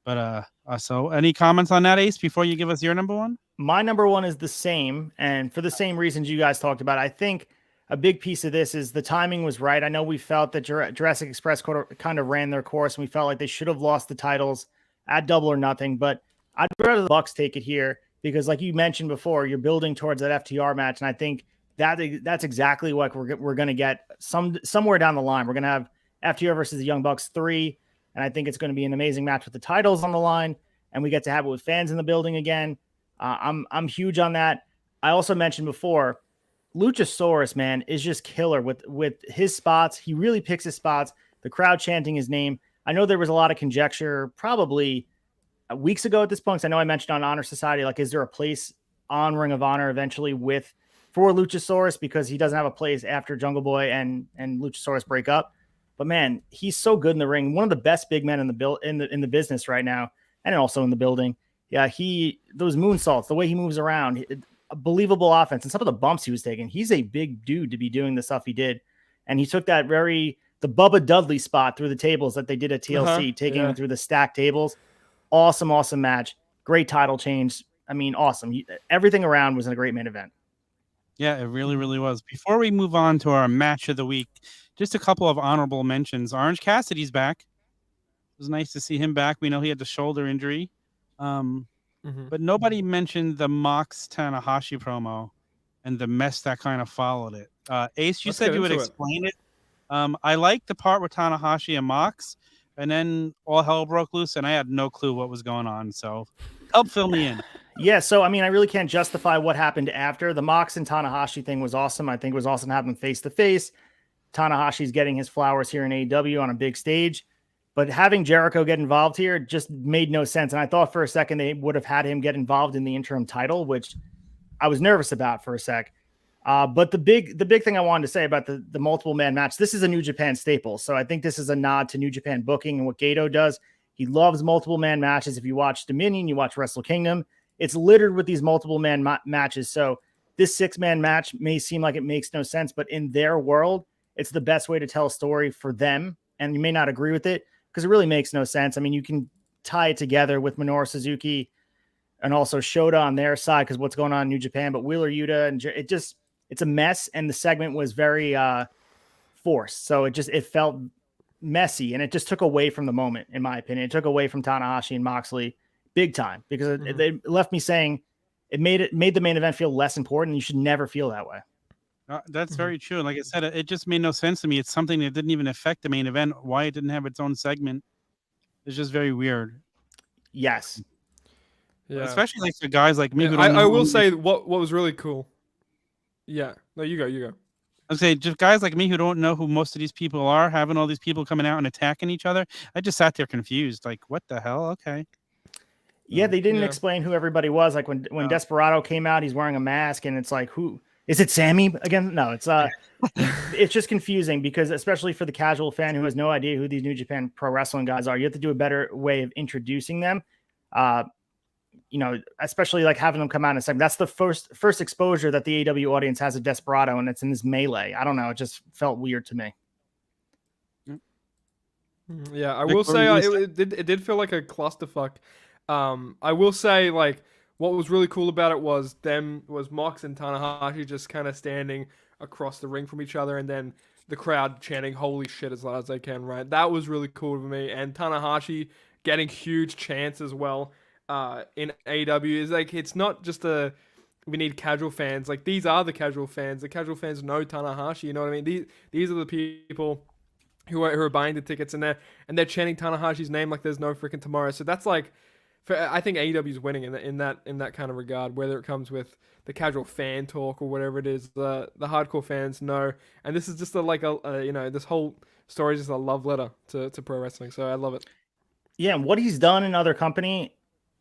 But so any comments on that, Ace, before you give us your number 1? My number 1 is the same, and for the same reasons you guys talked about. I think a big piece of this is the timing was right. I know we felt that Jurassic Express kind of ran their course, and we felt like they should have lost the titles at Double or Nothing, but I'd rather the Bucks take it here because, like you mentioned before, you're building towards that FTR match, and I think that's exactly what we're going to get somewhere down the line. We're going to have FTR versus the Young Bucks 3, and I think it's going to be an amazing match with the titles on the line, and we get to have it with fans in the building again. I'm huge on that. I also mentioned before, Luchasaurus, man, is just killer with his spots. He really picks his spots. The crowd chanting his name. I know there was a lot of conjecture probably weeks ago at this point. I know I mentioned on Honor Society, like, is there a place on Ring of Honor eventually for Luchasaurus, because he doesn't have a place after Jungle Boy and Luchasaurus break up. But man, he's so good in the ring. One of the best big men in the business right now, and also in the building. Yeah, those moonsaults, the way he moves around, a believable offense, and some of the bumps he was taking. He's a big dude to be doing the stuff he did, and he took that the Bubba Dudley spot through the tables that they did at TLC, taking him through the stacked tables. Awesome match. Great title change. I mean, awesome. Everything around was a great main event. Yeah, it really, really was. Before we move on to our match of the week, just a couple of honorable mentions. Orange Cassidy's back. It was nice to see him back. We know he had the shoulder injury. But nobody mentioned the Mox Tanahashi promo and the mess that kind of followed it. Ace, you said you would explain it. I liked the part with Tanahashi and Mox, and then all hell broke loose, and I had no clue what was going on. So help fill me in. Yeah, so I mean, I really can't justify what happened after. The Mox and Tanahashi thing was awesome. I think it was awesome to have them face to face. Tanahashi's getting his flowers here in AEW on a big stage, but having Jericho get involved here just made no sense. And I thought for a second they would have had him get involved in the interim title, which I was nervous about for a sec. But the big thing I wanted to say about the multiple man match, this is a New Japan staple. So I think this is a nod to New Japan booking and what Gato does. He loves multiple man matches. If you watch Dominion, you watch Wrestle Kingdom, it's littered with these multiple man matches. So this 6-man match may seem like it makes no sense, but in their world, it's the best way to tell a story for them. And you may not agree with it because it really makes no sense. I mean, you can tie it together with Minoru Suzuki and also Shota on their side because what's going on in New Japan, but Wheeler Yuta and it's a mess. And the segment was very forced. So it felt messy and it just took away from the moment, in my opinion. It took away from Tanahashi and Moxley big time because they left me saying it made the main event feel less important. You should never feel that way. That's very true. And like I said, it just made no sense to me. It's something that didn't even affect the main event. Why it didn't have its own segment? It's just very weird. Yes. Yeah. Especially like for guys like me. Yeah, I will say what was really cool. Yeah. No, you go. I'd say just guys like me who don't know who most of these people are, having all these people coming out and attacking each other. I just sat there confused. Like, what the hell? Okay. Yeah, they didn't explain who everybody was. Like when Desperado came out, he's wearing a mask, and it's like, who is it? Sammy again? No, it's it's just confusing because especially for the casual fan who has no idea who these New Japan Pro Wrestling guys are, you have to do a better way of introducing them. Especially like having them come out in a second. That's the first exposure that the AEW audience has of Desperado, and it's in this melee. I don't know. It just felt weird to me. Yeah, I will say it did feel like a clusterfuck. I will say, like, what was really cool about it was Mox and Tanahashi just kind of standing across the ring from each other, and then the crowd chanting "Holy shit" as loud as they can. Right, that was really cool to me. And Tanahashi getting huge chants as well in AEW is like, it's not just we need casual fans. Like, these are the casual fans. The casual fans know Tanahashi. You know what I mean? These are the people who are buying the tickets, and they're chanting Tanahashi's name like there's no freaking tomorrow. So that's like. I think AEW is winning in that kind of regard, whether it comes with the casual fan talk or whatever it is. The hardcore fans know, and this is just this whole story is just a love letter to pro wrestling. So I love it. Yeah, and what he's done in other company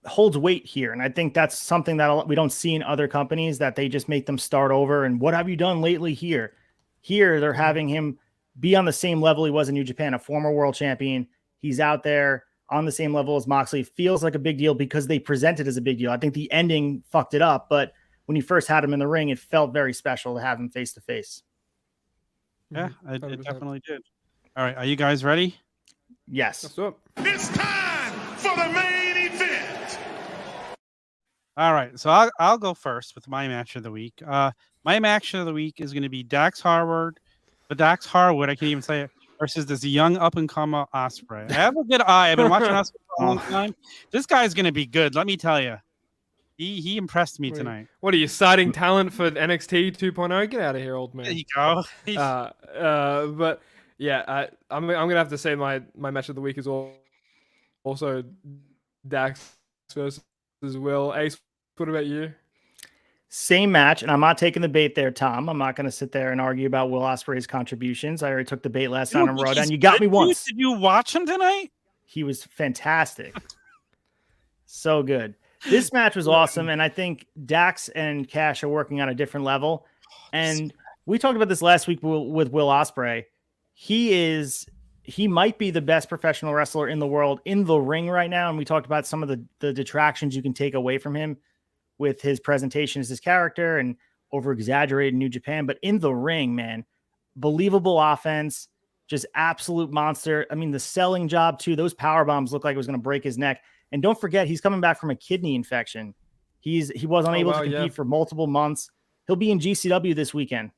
holds weight here, and I think that's something that we don't see in other companies, that they just make them start over. And what have you done lately here? Here they're having him be on the same level he was in New Japan, a former world champion. He's out there on the same level as Moxley. Feels like a big deal because they present it as a big deal. I think the ending fucked it up, but when you first had him in the ring, it felt very special to have him face to face. Yeah, it definitely did. All right, are you guys ready? Yes. What's up? It's time for the main event. All right, so I'll go first with my match of the week. My match of the week is going to be Dax Harwood. I can't even say it. Versus this young up-and-comer OSPREAY. I have a good eye. I've been watching OSPREAY a long time. This guy's gonna be good. Let me tell you. He impressed me Wait, tonight. What are you citing talent for NXT 2.0? Get out of here, old There man. you go. But yeah, I'm gonna have to say my match of the week is also Dax versus Will. Ace, what about you? Same match, and I'm not taking the bait there, Tom. I'm not going to sit there and argue about Will Ospreay's contributions. I already took the bait last time on Raw, and you got me once. Did you watch him tonight? He was fantastic. So good. This match was awesome, and I think Dax and Cash are working on a different level. And we talked about this last week with Will Ospreay. He might be the best professional wrestler in the world in the ring right now, and we talked about some of the detractions you can take away from him with his presentation as his character and over-exaggerated New Japan. But in the ring, man, believable offense, just absolute monster. I mean, the selling job, too. Those power bombs look like it was going to break his neck. And don't forget, he's coming back from a kidney infection. He was unable to compete for multiple months. He'll be in GCW this weekend,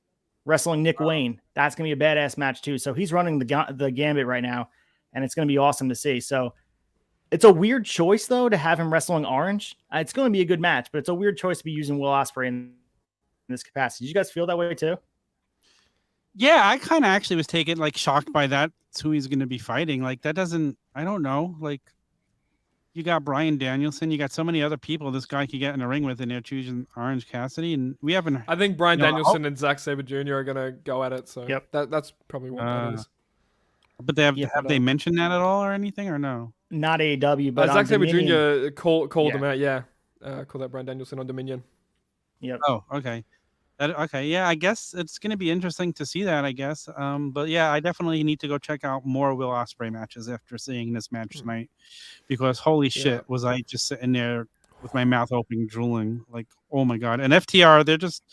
wrestling Nick Wayne. That's going to be a badass match, too. So he's running the gambit right now, and it's going to be awesome to see. So it's a weird choice, though, to have him wrestling Orange. It's going to be a good match, but it's a weird choice to be using Will Ospreay in this capacity. Did you guys feel that way, too? Yeah, I kind of actually was taken, shocked by that. It's who he's going to be fighting. That doesn't, I don't know. You got Bryan Danielson. You got so many other people this guy could get in a ring with, and they're choosing Orange Cassidy. And we haven't. I think Bryan Danielson and Zack Sabre Jr. are going to go at it. So yep. that's probably what that is. But have they mentioned that at all or anything, or no? Not AEW, but Zack Sabre Jr. called Yeah. him out. Yeah, called out Bryan Danielson on Dominion. Yep. Oh, okay. Okay, yeah, I guess it's going to be interesting to see that, I guess. But yeah, I definitely need to go check out more Will Ospreay matches after seeing this match tonight, because holy shit, was I just sitting there with my mouth open, drooling, oh my God. And FTR, they're just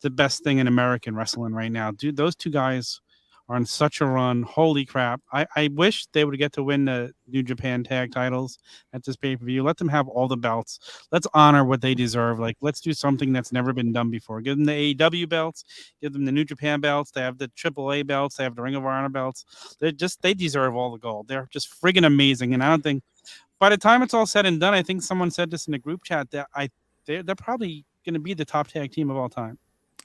the best thing in American wrestling right now. Dude, those two guys are on such a run. Holy crap. I wish they would get to win the New Japan tag titles at this pay-per-view. Let them have all the belts. Let's honor what they deserve. Let's do something that's never been done before. Give them the AEW belts. Give them the New Japan belts. They have the AAA belts. They have the Ring of Honor belts. They deserve all the gold. They're just friggin' amazing. And I don't think, by the time it's all said and done, I think someone said this in the group chat, that they're probably going to be the top tag team of all time.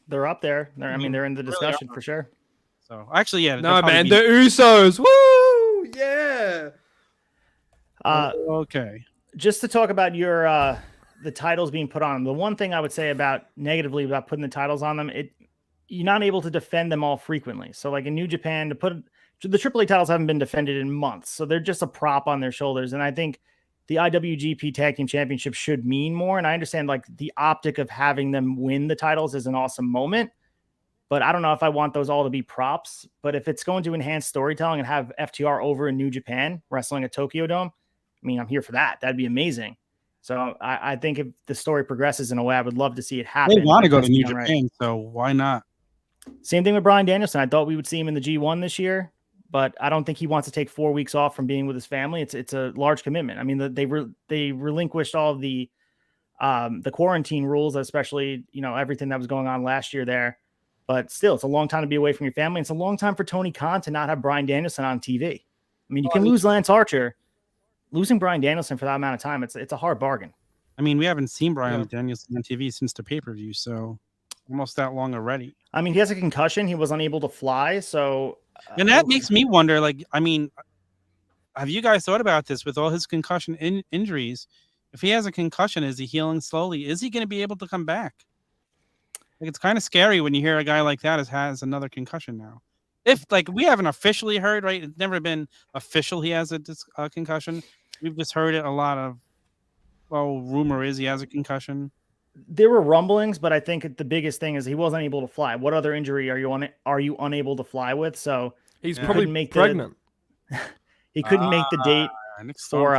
They're up there. They're in the discussion for sure. So actually, yeah. No, man, the Usos. Woo! Yeah. Okay. Just to talk about your the titles being put on them. The one thing I would say negatively about putting the titles on them, you're not able to defend them all frequently. So in New Japan, the AAA titles haven't been defended in months, so they're just a prop on their shoulders. And I think the IWGP Tag Team Championship should mean more. And I understand the optic of having them win the titles is an awesome moment. But I don't know if I want those all to be props. But if it's going to enhance storytelling and have FTR over in New Japan wrestling at Tokyo Dome, I mean, I'm here for that. That'd be amazing. So I think if the story progresses in a way, I would love to see it happen. They want to go to New Japan, so why not? Same thing with Bryan Danielson. I thought we would see him in the G1 this year, but I don't think he wants to take 4 weeks off from being with his family. It's a large commitment. I mean, they relinquished all of the quarantine rules, especially everything that was going on last year there. But still, it's a long time to be away from your family. It's a long time for Tony Khan to not have Bryan Danielson on TV. I mean, you can lose Lance Archer. Losing Bryan Danielson for that amount of time, it's a hard bargain. I mean, we haven't seen Bryan Danielson on TV since the pay-per-view, so almost that long already. I mean, he has a concussion. He was unable to fly, so... And that makes me wonder, have you guys thought about this with all his concussion injuries? If he has a concussion, is he healing slowly? Is he going to be able to come back? It's kind of scary when you hear a guy like that has another concussion now. If we haven't officially heard, right? It's never been official he has a concussion. We've just heard it a lot of. Well, rumor is he has a concussion. There were rumblings, but I think the biggest thing is he wasn't able to fly. What other injury are you unable to fly with? So he's probably pregnant. He couldn't make the date for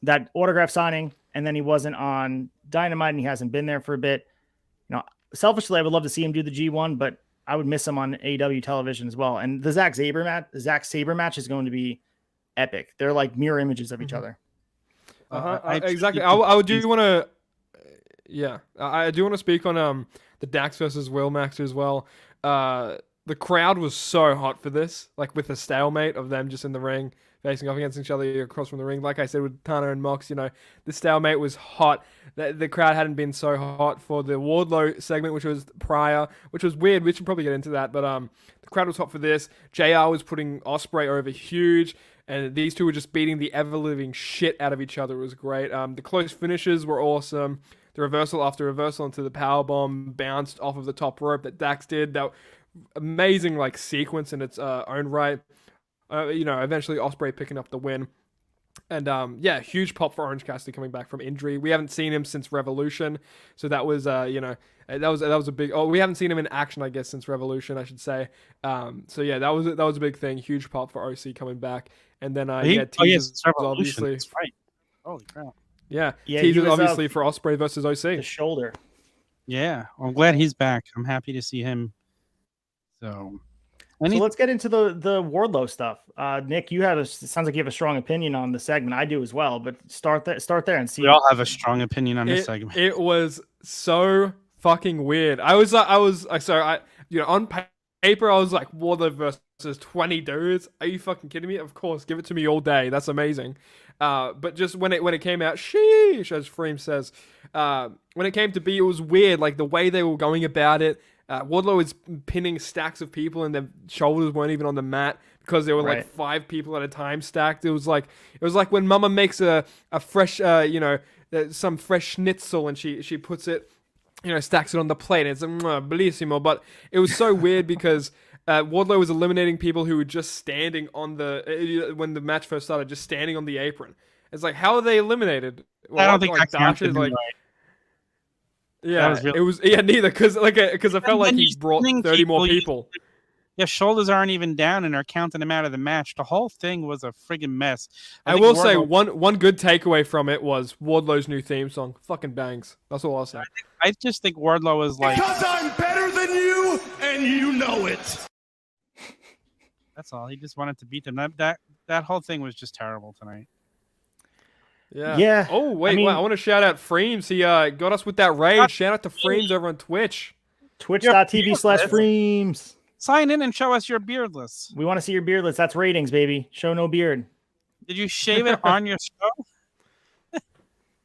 that autograph signing, and then he wasn't on Dynamite, and he hasn't been there for a bit. Selfishly, I would love to see him do the G1, but I would miss him on AEW television as well. And the Zack Sabre match is going to be epic. They're like mirror images of each other. Exactly. I do want to, I do want to speak on the Dax versus Will match as well. The crowd was so hot for this, like with the stalemate of them just in the ring, facing off against each other across from the ring. Like I said with Tana and Mox, the stalemate was hot. The crowd hadn't been so hot for the Wardlow segment, which was prior, which was weird. We should probably get into that, but the crowd was hot for this. JR was putting Ospreay over huge, and these two were just beating the ever-living shit out of each other. It was great. The close finishes were awesome. The reversal after reversal into the powerbomb bounced off of the top rope that Dax did. That amazing sequence in its own right. Eventually Ospreay picking up the win. And huge pop for Orange Cassidy coming back from injury. We haven't seen him since Revolution, so that was that was a big. Oh, we haven't seen him in action, I guess, since Revolution, I should say. That was a big thing. Huge pop for OC coming back, and then teasers obviously. That's right. Holy crap! Yeah, he teasers was, obviously for Ospreay versus OC. The shoulder. Yeah, I'm glad he's back. I'm happy to see him. So let's get into the Wardlow stuff. Nick, it sounds like you have a strong opinion on the segment. I do as well, but start there and see. We all have a strong opinion on this segment. It was so fucking weird. On paper, I was like, Wardlow versus 20 dudes. Are you fucking kidding me? Of course, give it to me all day. That's amazing. But just when it came out, sheesh, as Freem says, when it came to be, it was weird. Like the way they were going about it. Wardlow is pinning stacks of people, and their shoulders weren't even on the mat because there were like 5 people at a time stacked. It was like when Mama makes a fresh, some fresh schnitzel, and she puts it, stacks it on the plate. And it's bellissimo. But it was so weird because Wardlow was eliminating people who were just standing on when the match first started, just standing on the apron. It's like, how are they eliminated? I don't think that's right. Yeah, really... it was neither because I felt like he brought 30 more people. Yeah, shoulders aren't even down and are counting them out of the match. The whole thing was a friggin' mess. I will say one good takeaway from it was Wardlow's new theme song. Fucking bangs. That's all I'll say. I just think Wardlow is like, because I'm better than you and you know it. That's all. He just wanted to beat them. That whole thing was just terrible tonight. Yeah. Oh, wait. I want to shout out Freems. He got us with that raid. Shout out to Freems over on Twitch. Twitch.tv/Freems. Sign in and show us your beardless. We want to see your beardless. That's ratings, baby. Show no beard. Did you shave it on your show?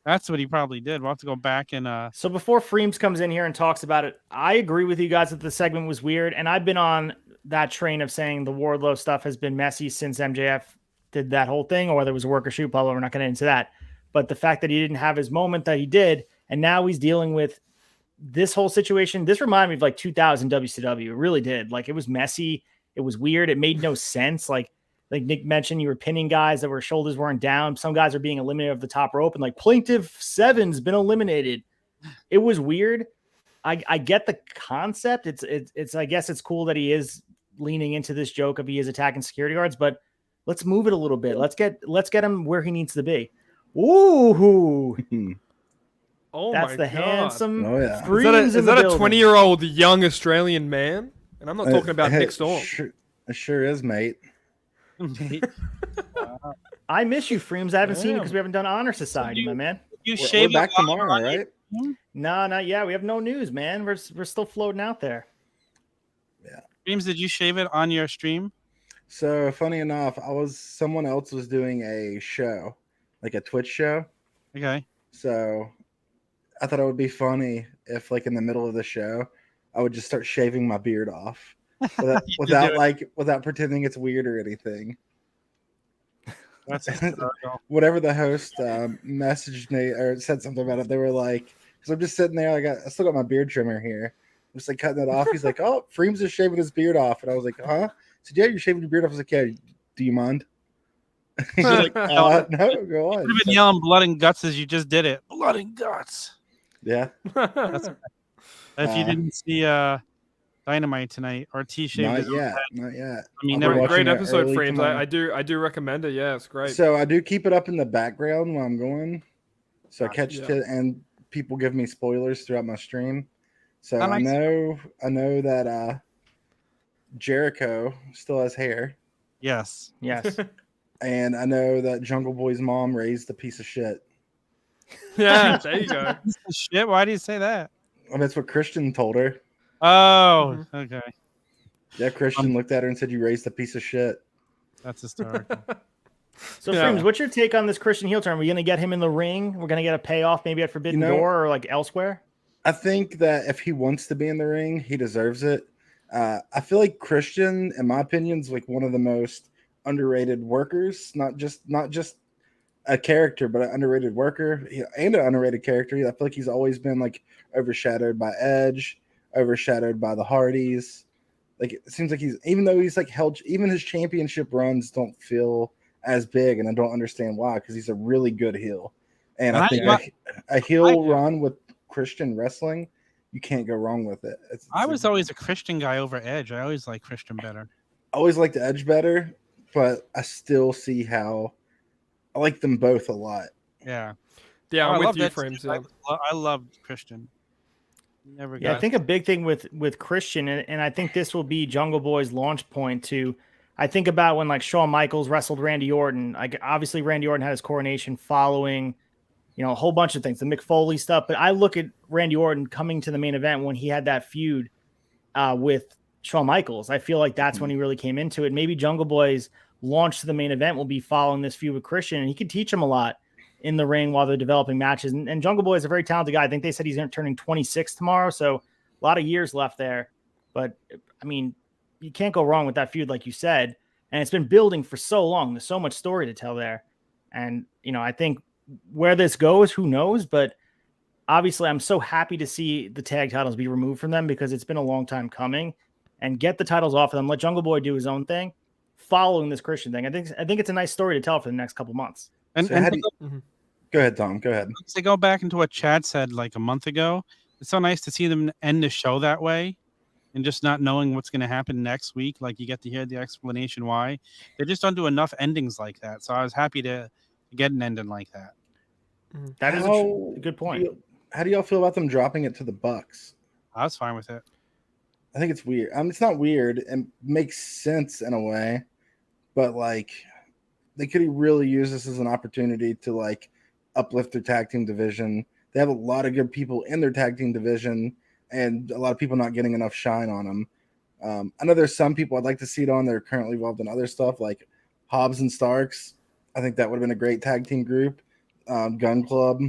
That's what he probably did. We'll have to go back and... So before Freems comes in here and talks about it, I agree with you guys that the segment was weird. And I've been on that train of saying the Wardlow stuff has been messy since MJF did that whole thing, or whether it was a work or shoot, blah, blah, we're not going to get into that. But the fact that he didn't have his moment that he did, and now he's dealing with this whole situation, this reminded me of like 2000 WCW. It really did. Like, it was messy. It was weird. It made no sense. Like Nick mentioned, you were pinning guys that were shoulders weren't down. Some guys are being eliminated off the top rope, and like Plaintiff 7's been eliminated. It was weird. I get the concept. It's I guess it's cool that he is leaning into this joke of he is attacking security guards, but let's move it a little bit. Let's get him where he needs to be. Ooh. Oh, that's my the God. Handsome. Oh, yeah. Is that a 20-year-old young Australian man? And I'm not talking about Nick Storm. It sure is, mate. I miss you, Freems. I haven't seen you because we haven't done Honor Society, my man. We're back tomorrow, right? No, not yet. We have no news, man. We're still floating out there. Yeah. James, did you shave it on your stream? So funny enough, someone else was doing a show, like a Twitch show. Okay. So I thought it would be funny if, like, in the middle of the show, I would just start shaving my beard off without pretending it's weird or anything. That's Whatever the host messaged me or said something about it, they were like, because I'm just sitting there, I still got my beard trimmer here. I'm just like cutting it off. He's like, "Oh, Freems is shaving his beard off," and I was like, "Huh?" He said, "Yeah, you're shaving your beard off." I was like, "Yeah, do you mind?" He's like, "No, go on." You've been yelling blood and guts as you just did it. Blood and guts. Yeah. That's if you didn't see Dynamite tonight, ORTIZ shaved Not his own yet. head. Not yet. I mean, I'll be Great watching it episode, early Frames. tomorrow. I do recommend it. Yeah, it's great. So I do keep it up in the background while I'm going. So I catch it, and people give me spoilers throughout my stream. So I know that Jericho still has hair. Yes. And I know that Jungle Boy's mom raised a piece of shit. Yeah, there you go. Shit, why do you say that? Well, that's what Christian told her. Oh, okay. Yeah, Christian looked at her and said, "You raised a piece of shit." That's hysterical. So, Yeah. Freems, what's your take on this Christian heel turn? Are we going to get him in the ring? We're going to get a payoff maybe at Forbidden Door or like elsewhere? I think that if he wants to be in the ring, he deserves it. I feel like Christian, in my opinion, is like one of the most underrated workers. Not just a character, but an underrated worker and an underrated character. I feel like he's always been like overshadowed by Edge, overshadowed by the Hardys. Like it seems like even though he's like held, even his championship runs don't feel as big, and I don't understand why, because he's a really good heel. And I think a heel run with Christian wrestling, you can't go wrong with it. I was always a Christian guy over Edge. I always like Christian better. I always liked Edge better, but I still see how I like them both a lot. Yeah. Yeah, I'm I with love you, Edge, Frames. too. Yeah. I loved Christian. Never Yeah, got I think a big thing with Christian, and I think this will be Jungle Boy's launch point to. I think about when like Shawn Michaels wrestled Randy Orton. Like obviously Randy Orton had his coronation following, a whole bunch of things, the Mick Foley stuff. But I look at Randy Orton coming to the main event when he had that feud with Shawn Michaels. I feel like that's when he really came into it. Maybe Jungle Boy's launch to the main event will be following this feud with Christian, and he could teach him a lot in the ring while they're developing matches. And Jungle Boy is a very talented guy. I think they said he's turning 26 tomorrow, so a lot of years left there. But I mean, you can't go wrong with that feud, like you said. And it's been building for so long. There's so much story to tell there. And, I think where this goes, who knows? But obviously, I'm so happy to see the tag titles be removed from them because it's been a long time coming. And get the titles off of them. Let Jungle Boy do his own thing following this Christian thing. I think it's a nice story to tell for the next couple months. And, So and how do you- Go ahead, Tom. Go ahead. to go back into what Chad said like a month ago, it's so nice to see them end the show that way and just not knowing what's going to happen next week. Like you get to hear the explanation why. They just don't do enough endings like that. So I was happy to get an ending like that. That is a good point. How do y'all feel about them dropping it to the Bucks? I was fine with it. I think it's weird. It's not weird and makes sense in a way, but like they could really use this as an opportunity to like uplift their tag team division. They have a lot of good people in their tag team division and a lot of people not getting enough shine on them. I know there's some people I'd like to see it on. They're currently involved in other stuff like Hobbs and Starks. I think that would have been a great tag team group. Gun Club.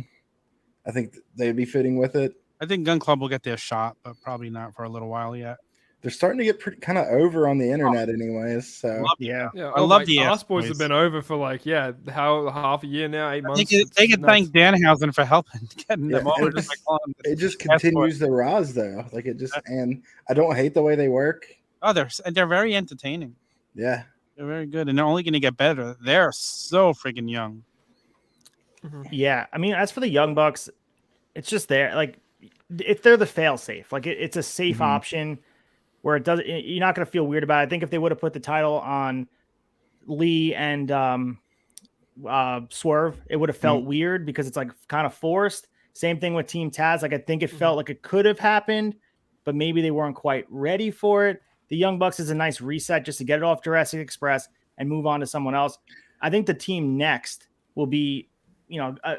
I think they'd be fitting with it. I think Gun Club will get their shot, but probably not for a little while yet. They're starting to get pretty kind of over on the internet anyways. So Yeah. I love the Us Boys Boys. have been over for like how half a year now, 8 months. They can thank Danhausen for helping getting them Yeah, over. it's- Just like calling them the it just passport. continues the rise though. Like it just, and I don't hate the way they work. Oh, they're very entertaining. Yeah. They're very good, and they're only going to get better. They're so freaking young. Yeah, I mean, as for the Young Bucks, it's just there. Like, if they're the fail safe, like it's a safe option where you're not going to feel weird about it. I think if they would have put the title on Lee and Swerve, it would have felt weird because it's like kind of forced. Same thing with Team Taz. Like, I think it felt like it could have happened, but maybe they weren't quite ready for it. The Young Bucks is a nice reset just to get it off Jurassic Express and move on to someone else. I think the team next will be,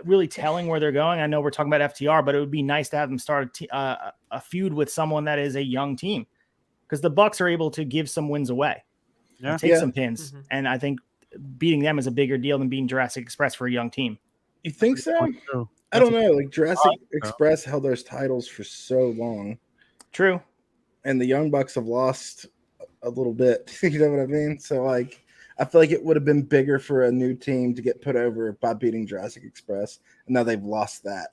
really telling where they're going. I know we're talking about FTR, but it would be nice to have them start a feud with someone that is a young team, because the Bucks are able to give some wins away, and take some pins, and I think beating them is a bigger deal than beating Jurassic Express for a young team. You think so? True. I don't know. Like Jurassic Express held those titles for so long, True. and the Young Bucks have lost a little bit. You know what I mean? So like, I feel like it would have been bigger for a new team to get put over by beating Jurassic Express, and now they've lost that.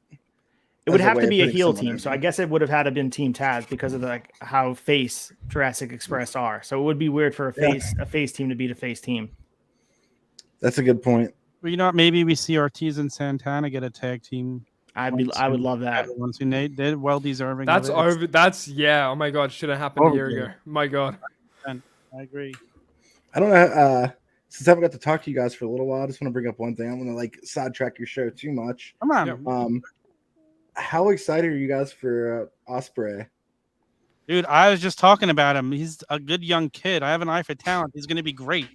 It would As have way to of be a putting heel someone team, over. so I guess it would have had to been Team Taz because of how face Jurassic Express are. So it would be weird for a face team to beat a face team. That's a good point. Well, you know what? Maybe we see Ortiz and Santana get a tag team. I would love that. Once they're well deserving. That's of it. over. That's Oh my god, should have happened a year Overdue. ago. My god. I agree. I don't know. Since I haven't got to talk to you guys for a little while, I just want to bring up one thing. I don't want to like sidetrack your show too much. Come on, Yeah. How excited are you guys for Osprey? dude. I was just talking about him. He's a good young kid. I have an eye for talent. He's going to be great.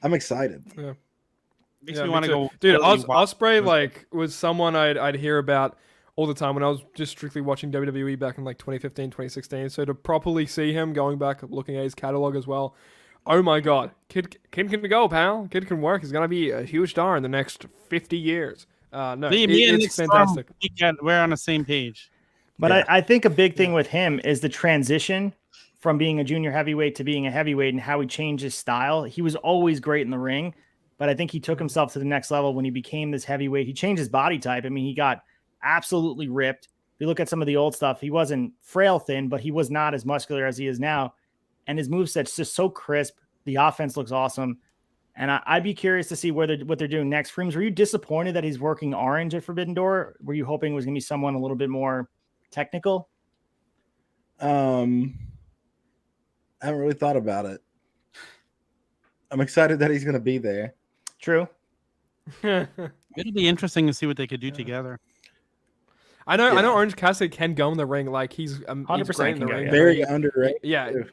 I'm excited. Makes Yeah, me me want to too. go. Dude, totally wild. Osprey like was someone I'd hear about all the time when I was just strictly watching WWE back in like 2015, 2016. So to properly see him going back, looking at his catalog as well, oh my God, kid can go, pal. Kid can work. He's gonna be a huge star in the next 50 years. No, See, me and it's Nick fantastic. Storm, we're on the same page. But Yeah. I think a big thing with him is the transition from being a junior heavyweight to being a heavyweight and how he changed his style. He was always great in the ring, but I think he took himself to the next level when he became this heavyweight. He changed his body type. I mean, he got absolutely ripped. If you look at some of the old stuff, he wasn't frail thin, but he was not as muscular as he is now. And his moveset's just so crisp. The offense looks awesome. And I'd be curious to see what they're doing next. Freems, were you disappointed that he's working Orange at Forbidden Door? Were you hoping it was going to be someone a little bit more technical? I haven't really thought about it. I'm excited that he's going to be there. True. It'll be interesting to see what they could do together. I know Yeah. Orange Cassidy can go in the ring. Like he's 100% great in the can go, ring. yeah. Very underrated. Yeah, too.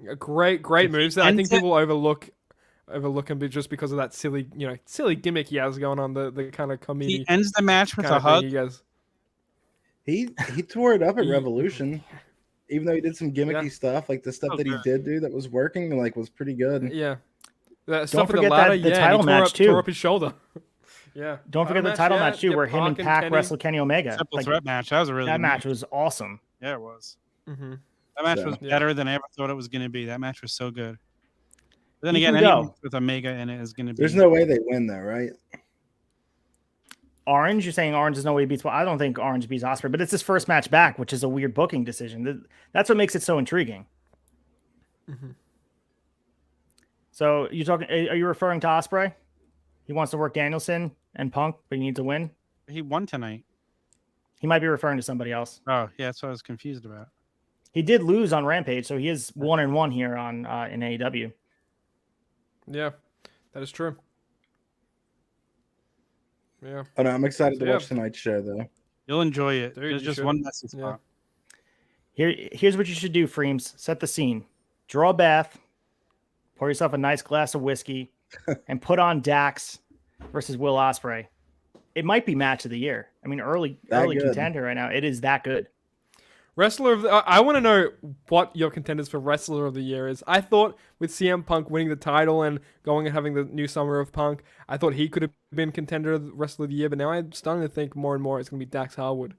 a great moves that I think Ends it- people overlook him just because of that silly gimmick he has going on, the kind of comedy He ends the match with kind a of thing hug. he does. He tore it up at Revolution, even though he did some gimmicky Yeah. stuff, like the stuff Oh, that he good. did do that was working, like was pretty good. Yeah, that stuff with the forget ladder. that the yeah, title he tore match, up, too. tore up his shoulder. Yeah, Don't forget the title match too, yeah, where him and Pac Kenny. wrestled Kenny Omega. Triple Like, threat match. That was a really that good match was awesome. Yeah, it was. Mm-hmm. That match So- was Yeah. better than I ever thought it was going to be. That match was so good. But then He again, can go. anyone with Omega in it is going to be. There's no way they win though, right? Orange, you're saying Orange is no way he beats. Well, I don't think Orange beats Ospreay, but it's his first match back, which is a weird booking decision. That's what makes it so intriguing. Mhm. So you talking? Are you referring to Ospreay? He wants to work Danielson and Punk, but he needs to win. He won tonight. He might be referring to somebody else. Oh, yeah, that's what I was confused about. He did lose on Rampage, so he is 1-1 here on in AEW. Yeah, that is true. Yeah, Oh no, I'm excited to Yeah. watch tonight's show though. You'll enjoy it. Dude, There's you just should. one messy Yeah. spot. Here's what you should do, Freems. Set the scene. Draw a bath, pour yourself a nice glass of whiskey, and put on Dax versus Will Ospreay. It might be match of the year. I mean, early good. contender right now. It is that good. wrestler of the, I want to know what your contenders for wrestler of the year is. I thought with CM Punk winning the title and going and having the new summer of Punk, I thought he could have been contender of the wrestler of the year. But now I'm starting to think more and more it's going to be Dax Harwood.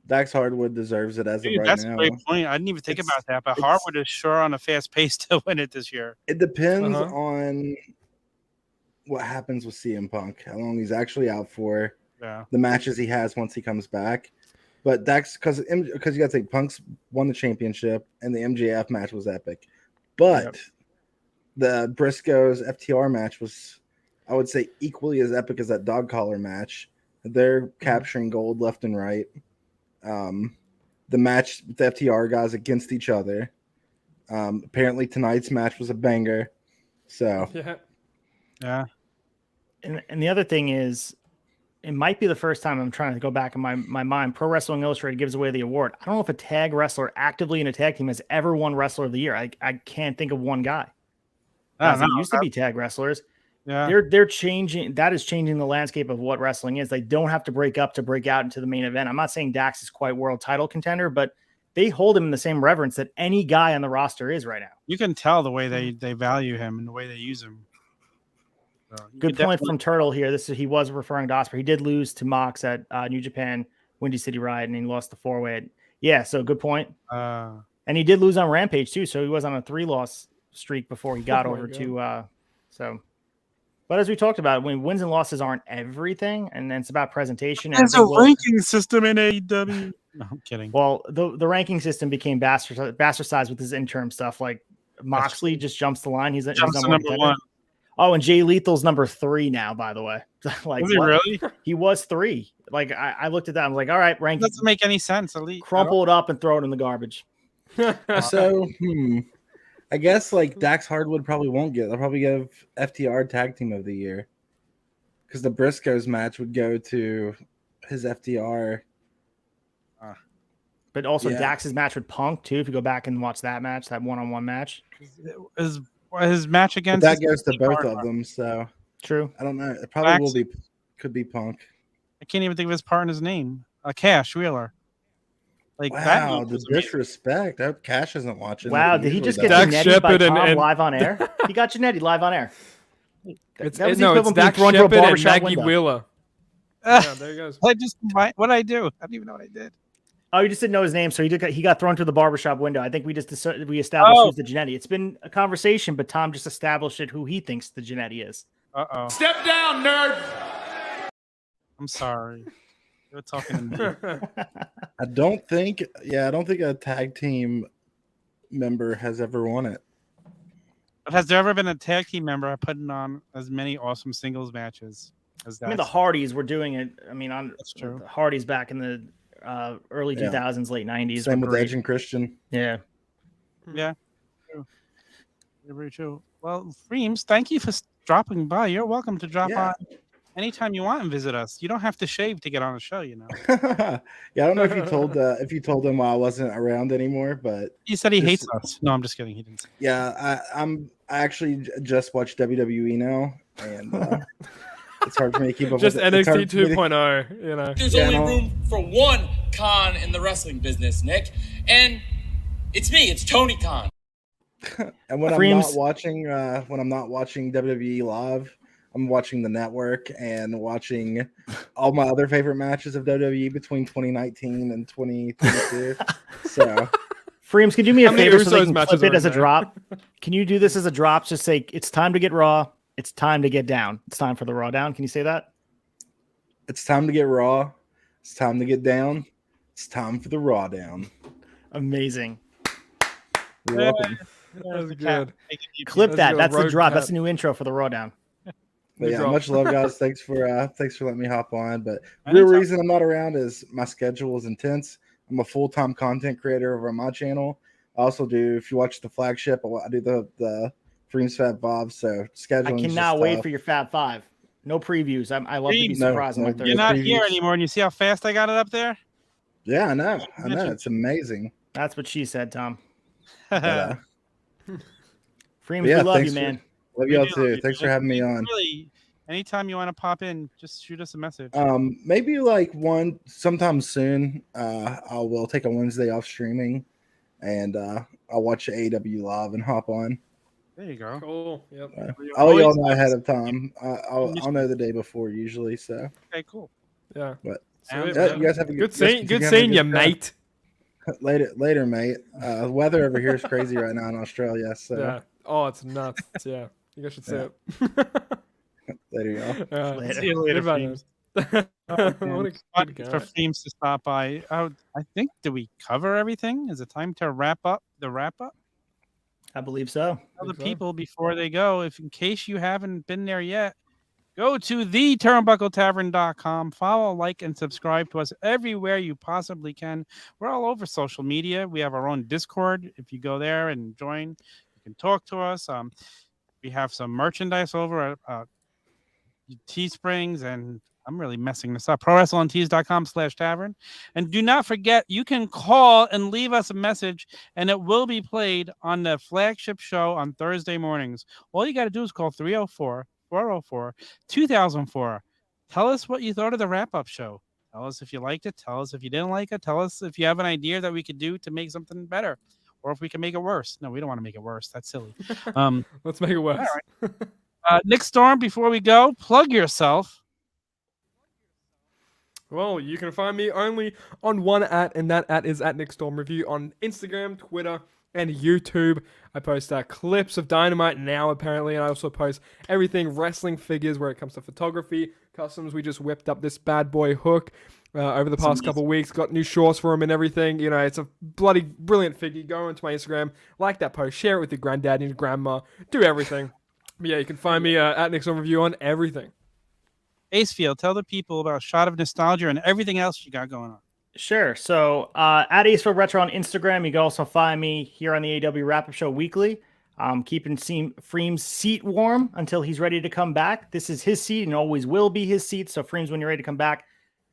Dax Hardwood deserves it as of Dude, right that's now. a great point. I didn't even think It's- about that, but it's- Harwood is sure on a fast pace to win it this year. It depends Uh-huh. on what happens with CM Punk, how long he's actually out for, Yeah. the matches he has once he comes back. But Dax, because you got to think, Punk's won the championship and the MJF match was epic. But the Briscoes FTR match was, I would say, equally as epic as that dog collar match. They're capturing gold left and right. The match with the FTR guys against each other. Apparently tonight's match was a banger. So Yeah. Yeah. And the other thing is, it might be the first time I'm trying to go back in my mind. Pro Wrestling Illustrated gives away the award. I don't know if a tag wrestler actively in a tag team has ever won Wrestler of the Year. I can't think of one guy. I Guys don't that know. used to be tag wrestlers. Yeah. They're changing. That is changing the landscape of what wrestling is. They don't have to break up to break out into the main event. I'm not saying Dax is quite world title contender, but they hold him in the same reverence that any guy on the roster is right now. You can tell the way they value him and the way they use him. So you Good could point definitely- from Turtle here. He was referring to Ospreay. He did lose to Mox at New Japan Windy City Riot, and he lost the 4-way. Yeah, so good point. And he did lose on Rampage too, so he was on a 3-loss streak before he got Oh my over God. to so. But as we talked about, when wins and losses aren't everything, and then it's about presentation. And There's I a think Will- ranking system in AEW. No, I'm kidding. Well, the ranking system became bastardized with his interim stuff. Like Moxley just jumps the line. He's Jumps to number number contender. one. Oh, and Jay Lethal's number 3 now, by the way. Like, Was he what? really? He was 3. Like I looked at that. I was like, all right, rank, Doesn't make any sense. Elite. crumple it up and throw it in the garbage. So, I guess like Dax Hardwood probably won't get. They'll probably give FTR Tag Team of the Year because the Briscoes match would go to his FTR. But also Yeah. Dax's match with Punk too. If you go back and watch that match, that one-on-one match. His match But against that goes to both of them. So True. I don't know. It probably will be. Could be Punk. I can't even think of his partner's name. Cash Wheeler. Like that. Wow, the disrespect. That Cash isn't watching. Wow, like did he usually just get does. Dax Janetti by Shepard Tom and- live on air? He got Janetti live on air. It's That was the no, it's equivalent of being Dax thrown to a Shepard and barbershop Maggie window. Wheeler. Yeah, there he goes. What did I do? I don't even know what I did. Oh, you just didn't know his name, so he got thrown to the barbershop window. I think we established who's the Janetti. It's been a conversation, but Tom just established it who he thinks the Janetti is. Uh-oh. Step down, nerd. I'm sorry. You're talking to me. I don't think a tag team member has ever won it. But has there ever been a tag team member putting on as many awesome singles matches as that? I mean, the Hardys were doing it. I mean, That's true. the Hardys back in the early 2000s, late 90s. Same were with great. Edge and Christian. Yeah. Yeah. True. Very true. Well, Freems, thank you for dropping by. You're welcome to drop Yeah. by anytime you want and visit us. You don't have to shave to get on the show, you know. Yeah, I don't know if you told him while I wasn't around anymore, but He said he This- hates us. No, I'm just kidding. He didn't say. yeah, I actually just watch WWE now, and it's hard for me to keep up. Just with it. It's hard NXT for me to- 2.0, you know. There's Yeah, only no. room for one Khan in the wrestling business, Nick. And it's me, it's Tony Khan. And when Freems- I'm not watching WWE live, I'm watching the network and watching all my other favorite matches of WWE between 2019 and 2022. So Freems, could you do me a How many favor so they Usos can matches flip it are as in a there? drop? Can you do this as a drop? Just say, it's time to get Raw. It's time to get down. It's time for the Raw down. Can you say that? it's time to get Raw. It's time to get down. It's time for the Raw down. Amazing. You're welcome. That was The good. cat making you Clip Let's that. go, That's the road drop. cat. That's the new intro for the Raw down. But Good yeah, drop. much love, guys. Thanks for letting me hop on. But real Anytime. reason I'm not around is my schedule is intense. I'm a full-time content creator over on my channel. I also do, if you watch the flagship, I do the Freems Fat Bob. So scheduling. I cannot wait for your Fab Five. No previews. I love to be Freems, surprised on my no, Thursday. You're not here previews. anymore, and you see how fast I got it up there? Yeah, I know. Imagine. It's amazing. That's what she said, Tom. But, Freems, yeah, we love thanks you, for- man. love We y'all do too. love you, Thanks for man. having me on. Really, anytime you want to pop in, just shoot us a message. Maybe like sometime soon. I will take a Wednesday off streaming, and I'll watch AEW live and hop on. There you go. Cool. Yep. I'll let y'all Always- know ahead of time. I'll know the day before usually. So Okay, cool. Yeah. But- Sweet, Yeah, man. you guys have a Good guys seeing, continue good having a seeing you, time. mate. Later, mate. Weather over here is crazy right now in Australia. So Yeah. Oh, it's nuts. Yeah. You guys should see Yeah. it. later, y'all. Yeah. Later. See you later, Goodbye, Freems. man. What a Fun good for guy. Freems to stop by. I think, did we cover everything? Is it time to wrap up the wrap up? I believe so. Tell the Think so. people before they go, if in case you haven't been there yet, go to theturnbuckletavern.com. Follow, like, and subscribe to us everywhere you possibly can. We're all over social media. We have our own Discord. If you go there and join, you can talk to us. We have some merchandise over at Teesprings, and I'm really messing this up. ProWrestlingTees.com/tavern. And do not forget, you can call and leave us a message, and it will be played on the flagship show on Thursday mornings. All you got to do is call 304-404-2004. Tell us what you thought of the wrap-up show. Tell us if you liked it. Tell us if you didn't like it. Tell us if you have an idea that we could do to make something better, or if we can make it worse. No, we don't want to make it worse. That's silly. Let's make it worse. Nick Storm, before we go, plug yourself. Well, you can find me only on one @ and that @ is @NickStormReview on Instagram, Twitter, and YouTube. I post clips of Dynamite now, apparently, and I also post everything wrestling figures where it comes to photography, customs. We just whipped up this bad boy Hook over the past couple weeks. Got new shorts for him and everything. You know, it's a bloody brilliant figure. Go onto my Instagram, like that post, share it with your granddad and your grandma, do everything. But yeah, you can find me @NickStormReview on everything. ACEFIELD, tell the people about Shot of Nostalgia and everything else you got going on. Sure. So at ACEFIELD Retro on Instagram, you can also find me here on the AW Wrap-Up Show weekly. Keeping Freems' seat warm until he's ready to come back. This is his seat and always will be his seat. So Freems, when you're ready to come back,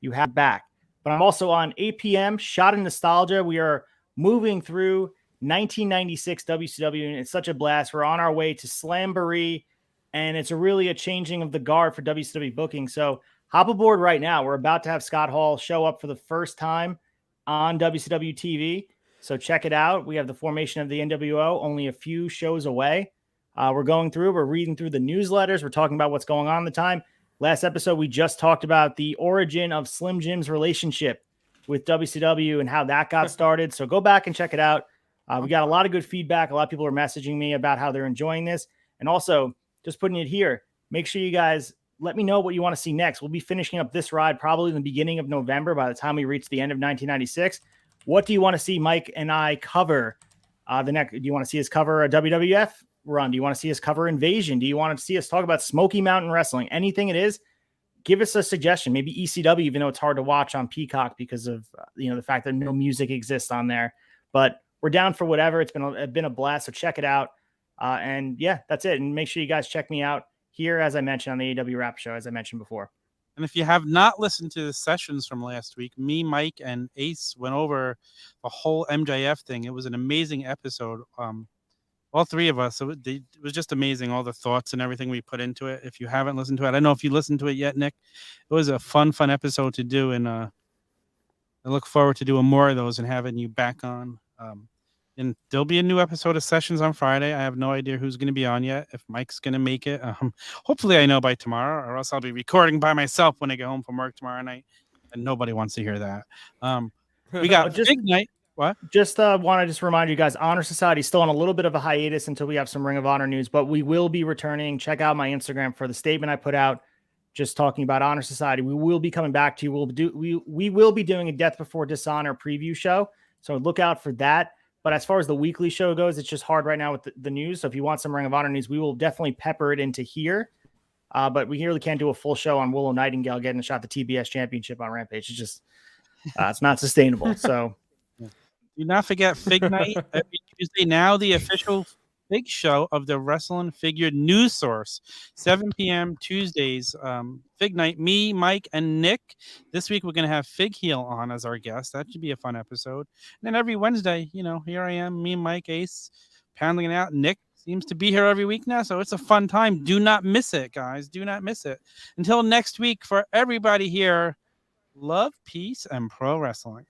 you have back. But I'm also on 8 p.m. Shot of Nostalgia. We are moving through 1996 WCW, and it's such a blast. We're on our way to Slamboree, and it's really a changing of the guard for WCW booking. So hop aboard right now. We're about to have Scott Hall show up for the first time on WCW TV. So check it out. We have the formation of the NWO only a few shows away. We're reading through the newsletters. We're talking about what's going on at the time. Last episode, we just talked about the origin of Slim Jim's relationship with WCW and how that got started. So go back and check it out. We got a lot of good feedback. A lot of people are messaging me about how they're enjoying this. And also, just putting it here, make sure you guys let me know what you want to see next. We'll be finishing up this ride probably in the beginning of November by the time we reach the end of 1996. What do you want to see Mike and I cover the next? Do you want to see us cover a WWF run? Do you want to see us cover Invasion? Do you want to see us talk about Smoky Mountain Wrestling? Anything it is, give us a suggestion. Maybe ECW, even though it's hard to watch on Peacock because of the fact that no music exists on there. But we're down for whatever. It's been a blast. So check it out. And yeah, that's it. And make sure you guys check me out here, as I mentioned, on the AW Rap Show, as I mentioned before. And if you have not listened to the sessions from last week, me, Mike, and Ace went over the whole MJF thing. It was an amazing episode. All three of us. It was just amazing, all the thoughts and everything we put into it. If you haven't listened to it, I don't know if you listened to it yet, Nick. It was a fun episode to do. And I look forward to doing more of those and having you back on. And there'll be a new episode of Sessions on Friday. I have no idea who's going to be on yet, if Mike's going to make it. Hopefully I know by tomorrow, or else I'll be recording by myself when I get home from work tomorrow night. And nobody wants to hear that. We got Big Night. What? Just want to remind you guys, Honor Society is still on a little bit of a hiatus until we have some Ring of Honor news, but we will be returning. Check out my Instagram for the statement I put out just talking about Honor Society. We will be coming back to you. We will be doing a Death Before Dishonor preview show, so look out for that. But as far as the weekly show goes, it's just hard right now with the news. So if you want some Ring of Honor news, we will definitely pepper it into here. But we really can't do a full show on Willow Nightingale getting a shot at the TBS Championship on Rampage. It's just it's not sustainable. So do not forget Fig Night every Tuesday. Now the official Fig show of the Wrestling Figure News Source, 7 p.m. Tuesdays. Fig Night, me, Mike, and Nick. This week we're going to have Fig Heel on as our guest. That should be a fun episode. And then every Wednesday, here I am, me, Mike, Ace, pounding it out. Nick seems to be here every week now, so it's a fun time. Do not miss it, guys. Do not miss it. Until next week, for everybody here, love, peace, and pro wrestling.